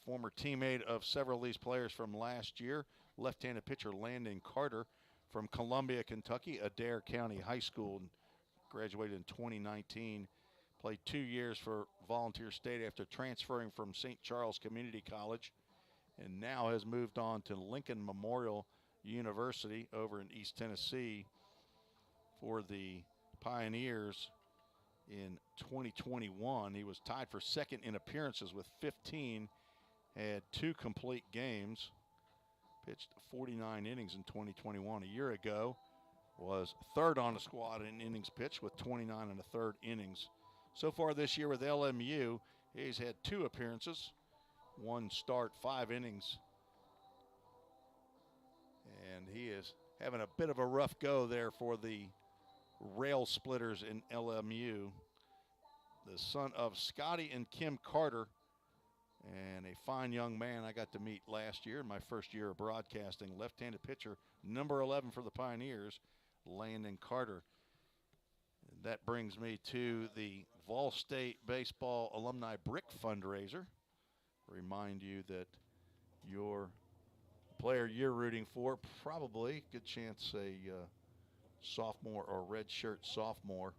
Speaker 1: former teammate of several of these players from last year, left-handed pitcher Landon Carter from Columbia, Kentucky, Adair County High School, and graduated in 2019. Played 2 years for Volunteer State after transferring from St. Charles Community College, and now has moved on to Lincoln Memorial University over in East Tennessee for the Pioneers. In 2021, he was tied for 2nd in appearances with 15, had 2 complete games, pitched 49 innings in 2021. A year ago, was 3rd on the squad in innings pitched with 29 1/3 innings. So far this year with LMU, he's had 2 appearances, 1 start, 5 innings. And he is having a bit of a rough go there for the Rail Splitters in LMU. The son of Scotty and Kim Carter, and a fine young man I got to meet last year, my first year of broadcasting. Left-handed pitcher, number 11 for the Pioneers, Landon Carter. And that brings me to the Vol State Baseball Alumni Brick Fundraiser. Remind you that your player you're rooting for, probably, good chance a sophomore or redshirt sophomore,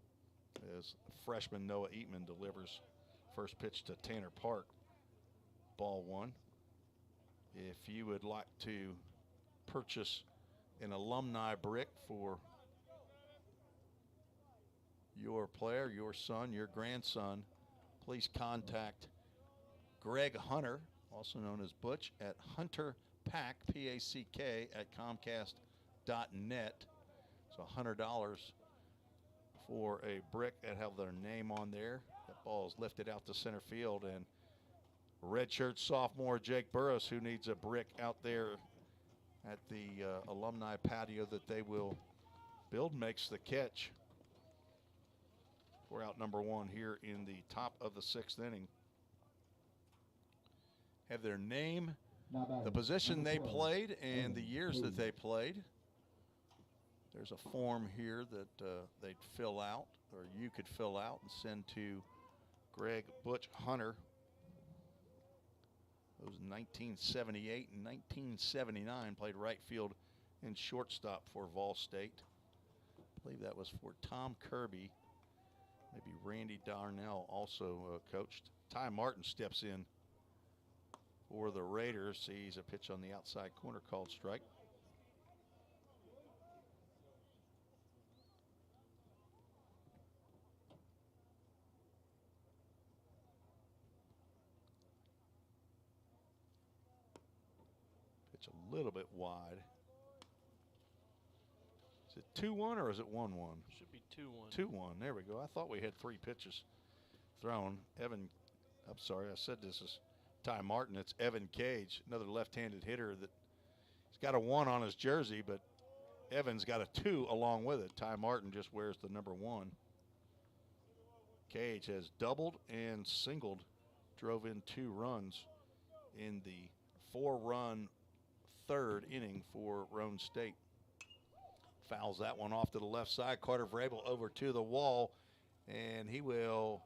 Speaker 1: as freshman Noah Eatman delivers first pitch to Tanner Park. Ball 1. If you would like to purchase an alumni brick for your player, your son, your grandson, please contact Greg Hunter, also known as Butch, at Hunter Pack, P-A-C-K, at Comcast.net. So $100 for a brick that have their name on there. That ball is lifted out to center field, and redshirt sophomore Jake Burris, who needs a brick out there at the alumni patio that they will build, makes the catch for out number 1 here in the top of the 6th inning. Have their name, the position they played, and the years that they played. There's a form here that they'd fill out, or you could fill out and send to Greg Butch Hunter. It was 1978 and 1979, played right field and shortstop for Vol State. I believe that was for Tom Kirby. Maybe Randy Darnell also coached. Ty Martin steps in for the Raiders. Sees a pitch on the outside corner called strike. Pitch a little bit wide. Is it 2-1 or is it 1-1?
Speaker 2: Should be 2-1.
Speaker 1: 2-1. There we go. I thought we had 3 pitches thrown. I'm sorry, I said this is Ty Martin. It's Evan Cage, another left-handed hitter that he's got a 1 on his jersey, but Evan's got a 2 along with it. Ty Martin just wears the number 1. Cage has doubled and singled, drove in 2 runs in the 4-run 3rd inning for Roane State. Fouls that one off to the left side. Carter Vrabel over to the wall, and he will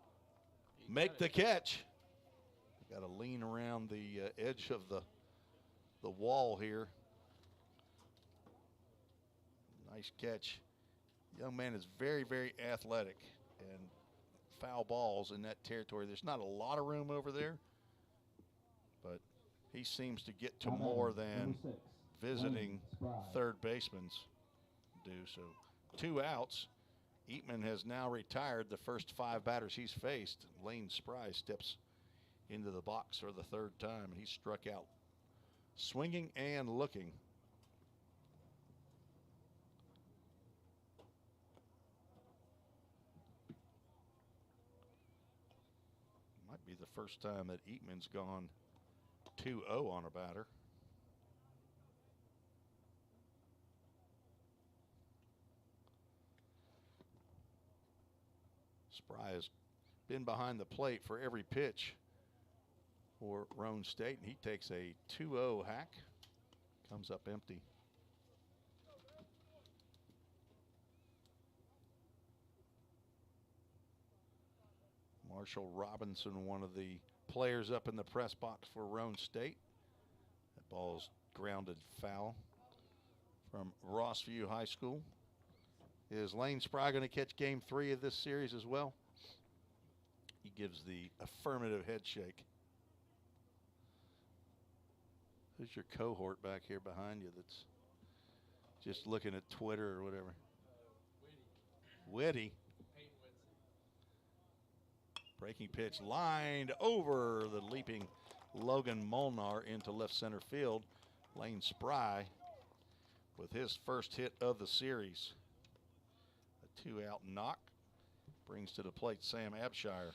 Speaker 1: make the catch. Got to lean around the edge of the wall here. Nice catch. Young man is very, very athletic, and foul balls in that territory. There's not a lot of room over there, but he seems to get to more than visiting third basemen do. So 2 outs. Eatman has now retired the first 5 batters he's faced. Lane Spry steps into the box for the 3rd time. He struck out swinging and looking. Might be the first time that Eatman's gone 2-0 on a batter. Spry has been behind the plate for every pitch for Roane State, and he takes a 2-0 hack. Comes up empty. Marshall Robinson, one of the players up in the press box for Roane State. That ball's grounded foul from Rossview High School. Is Lane Spry going to catch game 3 of this series as well? He gives the affirmative head shake. Who's your cohort back here behind you that's just looking at Twitter or whatever? Whitty. Breaking pitch lined over the leaping Logan Molnar into left center field. Lane Spry with his first hit of the series. A 2-out knock brings to the plate Sam Abshire.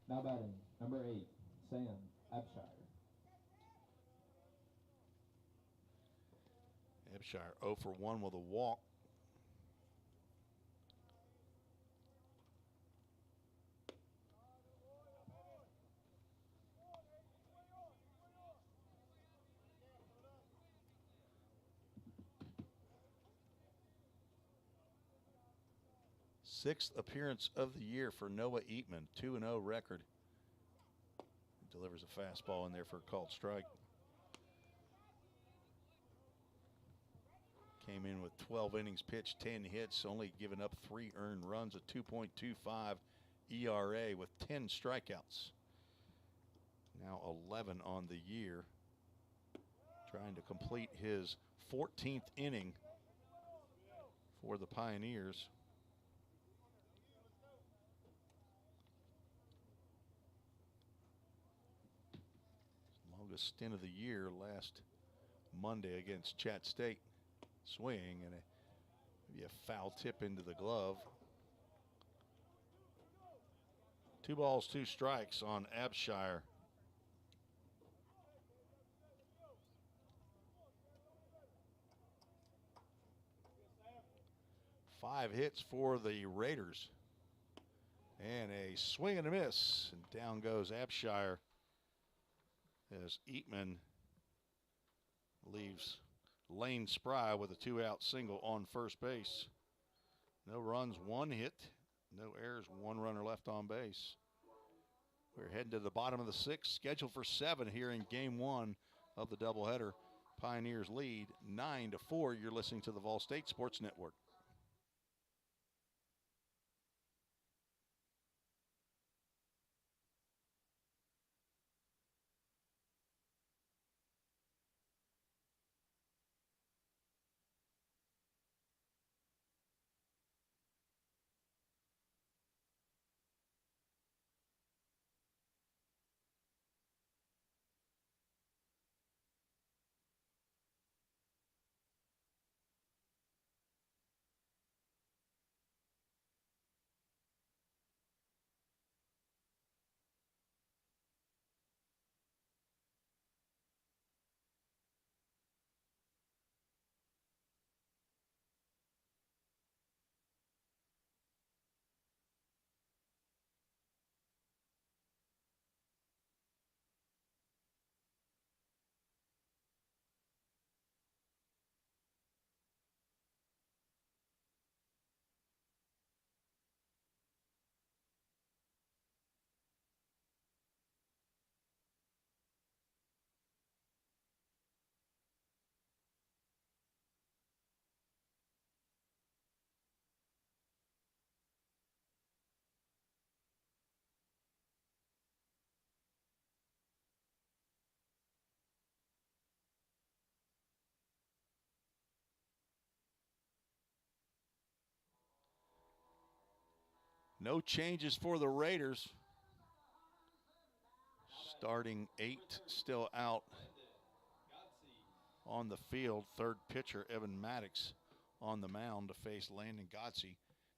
Speaker 3: Now batting, number 8, Sam Abshire.
Speaker 1: Abshire 0 for 1 with a walk. Sixth appearance of the year for Noah Eatman, 2-0 record. Delivers a fastball in there for a called strike. Came in with 12 innings pitched, 10 hits, only given up 3 earned runs, a 2.25 ERA with 10 strikeouts. Now 11 on the year. Trying to complete his 14th inning for the Pioneers. Longest stint of the year last Monday against Chat State. Swing and maybe a foul tip into the glove. 2 balls, 2 strikes on Abshire. Five hits for the Raiders. And a swing and a miss. And down goes Abshire as Eatman leaves Lane Spry with a 2-out single on first base. No runs, 1 hit. No errors, 1 runner left on base. We're heading to the bottom of the 6th, scheduled for 7 here in game 1 of the doubleheader. Pioneers lead 9-4. You're listening to the Vol State Sports Network. No changes for the Raiders. Starting 8 still out on the field. Third pitcher, Evan Maddox, on the mound to face Landon Godsey.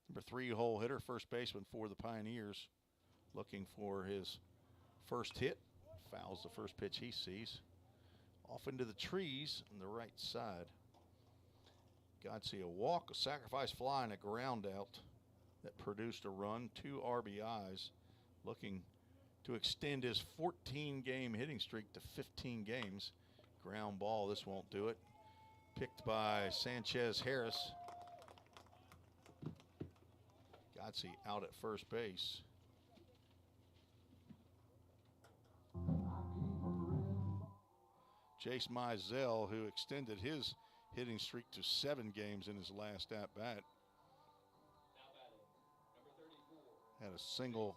Speaker 1: Number 3 hole hitter, first baseman for the Pioneers, looking for his first hit. Fouls the first pitch he sees. Off into the trees on the right side. Godsey a walk, a sacrifice fly, and a ground out that produced a run, 2 RBIs, looking to extend his 14-game hitting streak to 15 games. Ground ball, this won't do it. Picked by Sanchez Harris. Godsey out at first base. Jace Mizell, who extended his hitting streak to 7 games in his last at-bat, had a single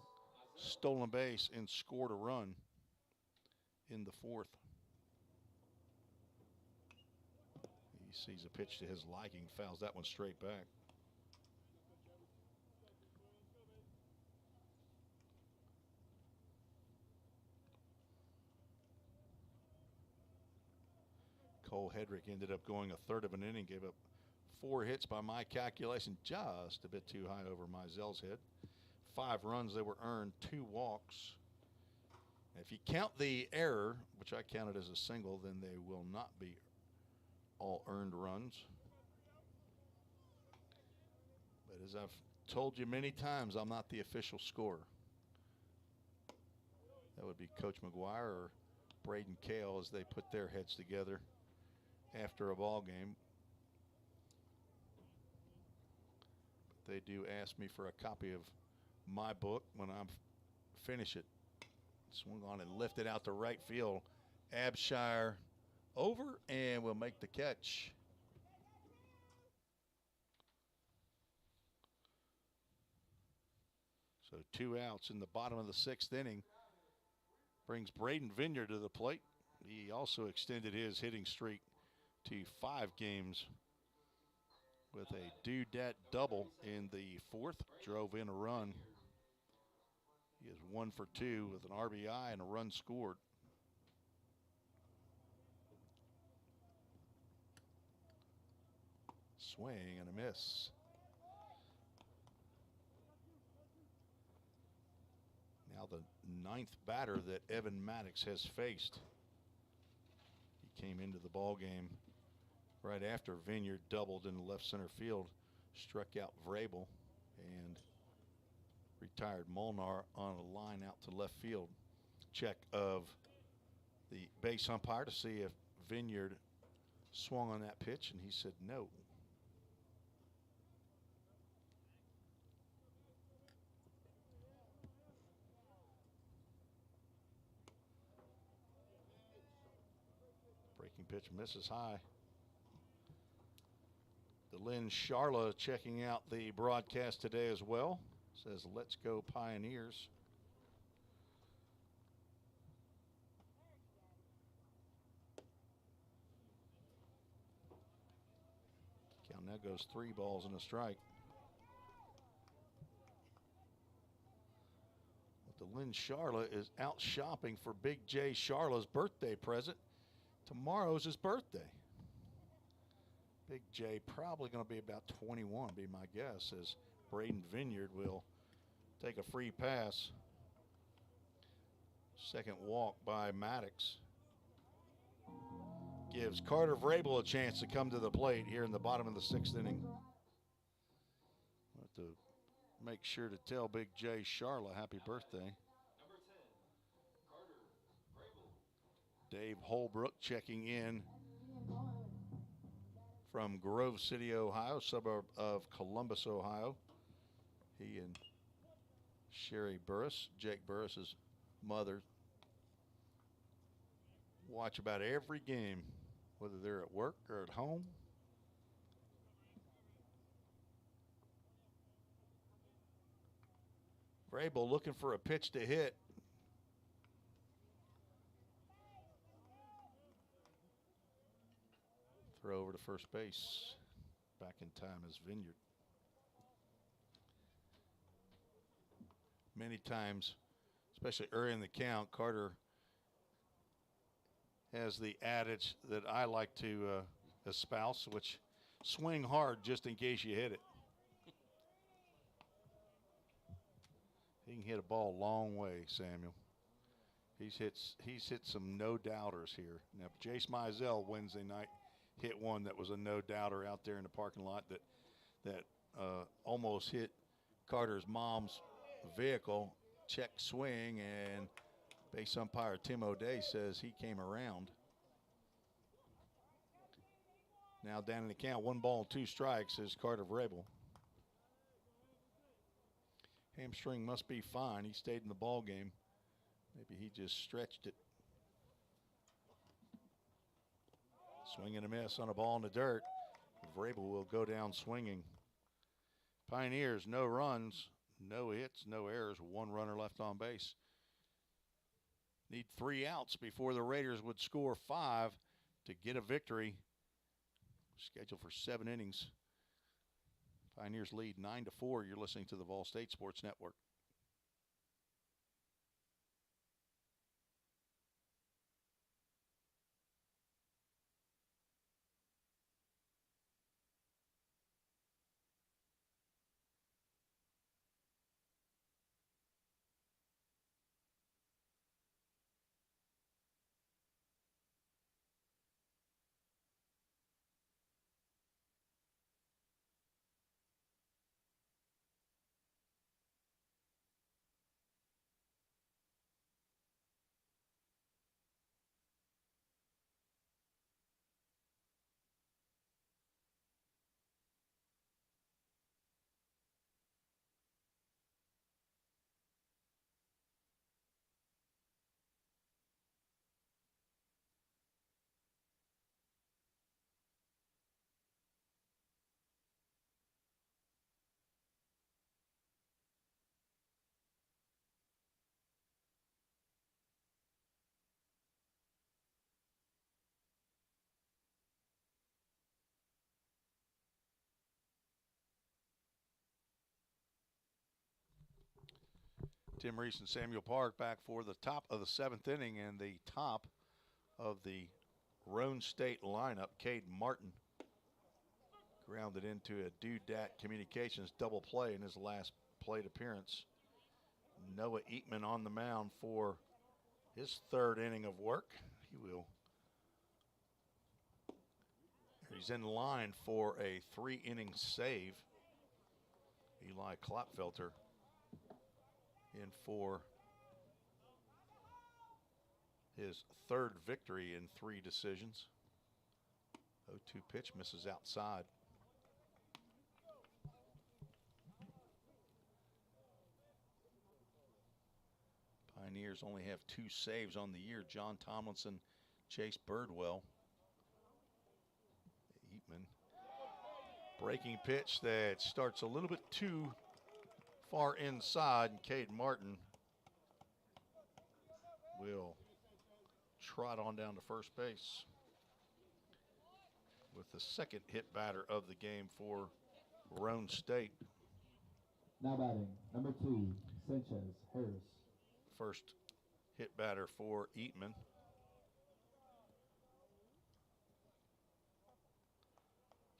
Speaker 1: stolen base and scored a run in the 4th. He sees a pitch to his liking, fouls that one straight back. Cole Hedrick ended up going a third of an inning, gave up 4 hits by my calculation, just a bit too high over Mizell's head. 5 runs that were earned, 2 walks. If you count the error, which I counted as a single, then they will not be all earned runs. But as I've told you many times, I'm not the official scorer. That would be Coach McGuire or Braden Kale as they put their heads together after a ball game. But they do ask me for a copy of my book when I finish it. Swung on and lifted out to right field. Abshire over and will make the catch. So 2 outs in the bottom of the 6th inning. Brings Braden Vineyard to the plate. He also extended his hitting streak to 5 games with a dudette double in the 4th. Drove in a run. He is 1 for 2 with an RBI and a run scored. Swing and a miss. Now the 9th batter that Evan Maddox has faced. He came into the ball game right after Vineyard doubled in the left center field, struck out Vrabel, and retired Molnar on a line out to left field. Check of the base umpire to see if Vineyard swung on that pitch, and he said no. Breaking pitch misses high. Lynn Charla checking out the broadcast today as well. Says, let's go Pioneers. Count now goes 3 balls and a strike. But the Lynn Charla is out shopping for Big J Charla's birthday present. Tomorrow's his birthday. Big J probably going to be about 21, be my guess, as Braden Vineyard will take a free pass. Second walk by Maddox gives Carter Vrabel a chance to come to the plate here in the bottom of the 6th inning. Have to make sure to tell Big J Charla happy birthday. Dave Holbrook checking in from Grove City, Ohio, suburb of Columbus, Ohio. He and Sherry Burris, Jake Burris's mother, watch about every game, whether they're at work or at home. Vrabel looking for a pitch to hit. Throw over to first base. Back in time is Vineyard. many times, especially early in the count, Carter has the adage that I like to espouse, which swing hard just in case you hit it. He can hit a ball a long way, Samuel. He's hit some no-doubters here. Now, Jace Mizell Wednesday night hit one that was a no-doubter out there in the parking lot that almost hit Carter's mom's vehicle. Check swing, and base umpire Tim O'Day says he came around. Now down in the count, 1 ball, 2 strikes is Carter Vrabel. Hamstring must be fine. He stayed in the ball game. Maybe he just stretched it. Swing and a miss on a ball in the dirt. Vrabel will go down swinging. Pioneers, no runs, no hits, no errors, 1 runner left on base. Need 3 outs before the Raiders would score 5 to get a victory. Scheduled for 7 innings. Pioneers lead 9-4. You're listening to the Vol State Sports Network. Tim Reese and Samuel Park back for the top of the 7th inning, and the top of the Roane State lineup. Cade Martin grounded into a Dudat Communications double play in his last plate appearance. Noah Eatman on the mound for his 3rd inning of work. He's in line for a 3-inning save. Eli Klopfelter in for his 3rd victory in 3 decisions. 0-2 pitch misses outside. Pioneers only have 2 saves on the year. John Tomlinson, Chase Birdwell. Eatman. Breaking pitch that starts a little bit too far inside, and Cade Martin will trot on down to first base with the 2nd hit batter of the game for Roane State.
Speaker 3: Now batting, number 2, Sanchez Harris.
Speaker 1: First hit batter for Eatman.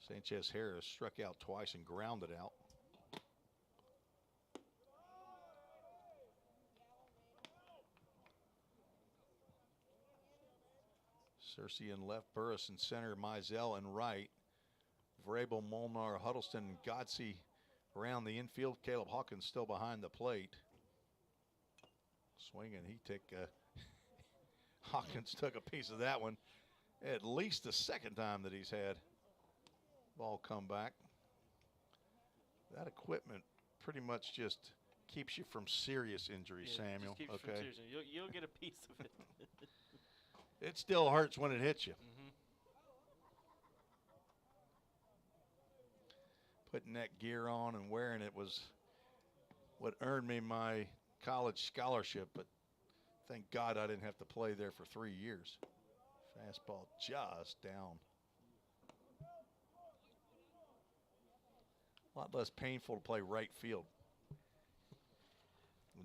Speaker 1: Sanchez Harris struck out twice and grounded out. Searcy in left, Burris in center, Mizell in right. Vrabel, Molnar, Huddleston, and Godsey around the infield. Caleb Hawkins still behind the plate. Swinging, Hawkins took a piece of that one. At least the 2nd time that he's had ball come back. That equipment pretty much just keeps you from serious injury, Samuel.
Speaker 2: Just keeps you from serious. You'll get a piece of it.
Speaker 1: It still hurts when it hits you.
Speaker 2: Mm-hmm.
Speaker 1: Putting that gear on and wearing it was what earned me my college scholarship, but thank God I didn't have to play there for 3 years. Fastball just down. A lot less painful to play right field.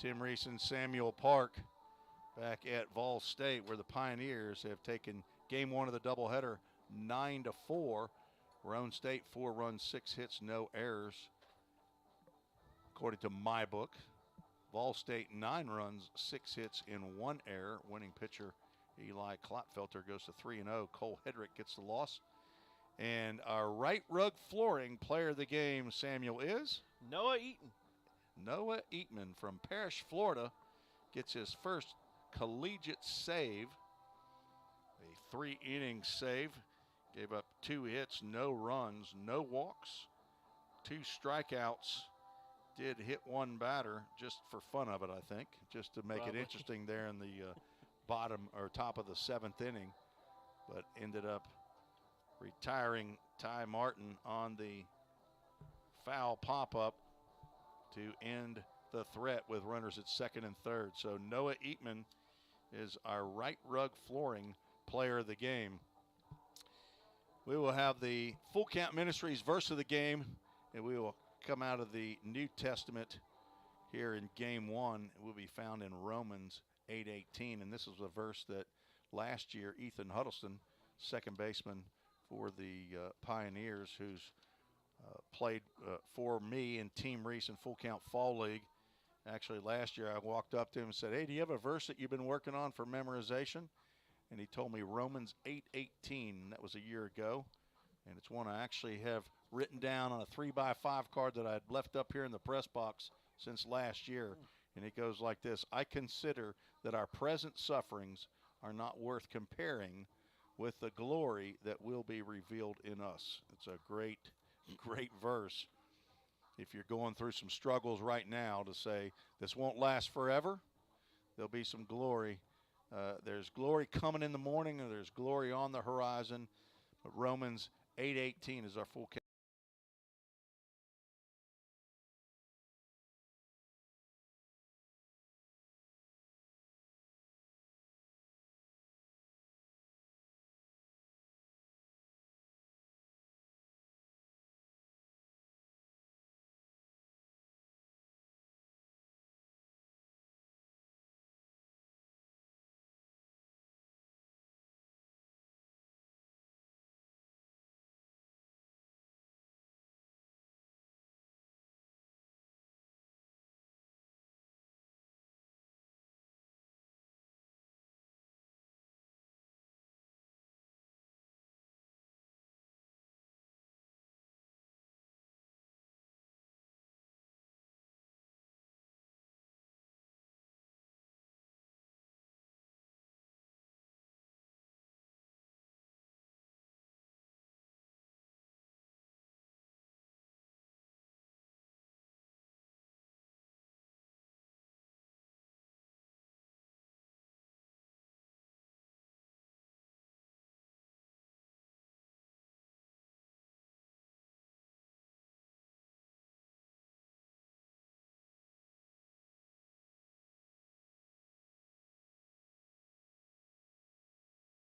Speaker 1: Tim Reese and Samuel Park back at Vol State, where the Pioneers have taken game one of the doubleheader 9-4. Roane State 4 runs, 6 hits, no errors, according to my book. Vol State 9 runs, 6 hits, and 1 error. Winning pitcher Eli Klotfelter goes to 3-0. Cole Hedrick gets the loss. And our right rug flooring player of the game, Samuel, is
Speaker 2: Noah Eaton.
Speaker 1: Noah Eatman from Parrish, Florida, gets his first collegiate save. A 3-inning save. Gave up 2 hits, no runs, no walks, 2 strikeouts. Did hit 1 batter just for fun of it, I think, just to make it interesting there in the bottom or top of the 7th inning. But ended up retiring Ty Martin on the foul pop-up to end the threat with runners at 2nd and 3rd. So Noah Eatman is our right rug flooring player of the game. We will have the Full Count Ministries verse of the game, and we will come out of the New Testament here in game 1. It will be found in Romans 8:18, and this is a verse that last year Ethan Huddleston, second baseman for the Pioneers, who's played for me and Team Reese in Full Count Fall League. Actually, last year I walked up to him and said, "Hey, do you have a verse that you've been working on for memorization?" And he told me Romans 8:18. That was a year ago. And it's one I actually have written down on a 3x5 card that I'd left up here in the press box since last year. And it goes like this: I consider that our present sufferings are not worth comparing with the glory that will be revealed in us. It's a great, great verse. If you're going through some struggles right now, to say this won't last forever, there'll be some glory. There's glory coming in the morning, and there's glory on the horizon. But Romans 8:18 is our full count.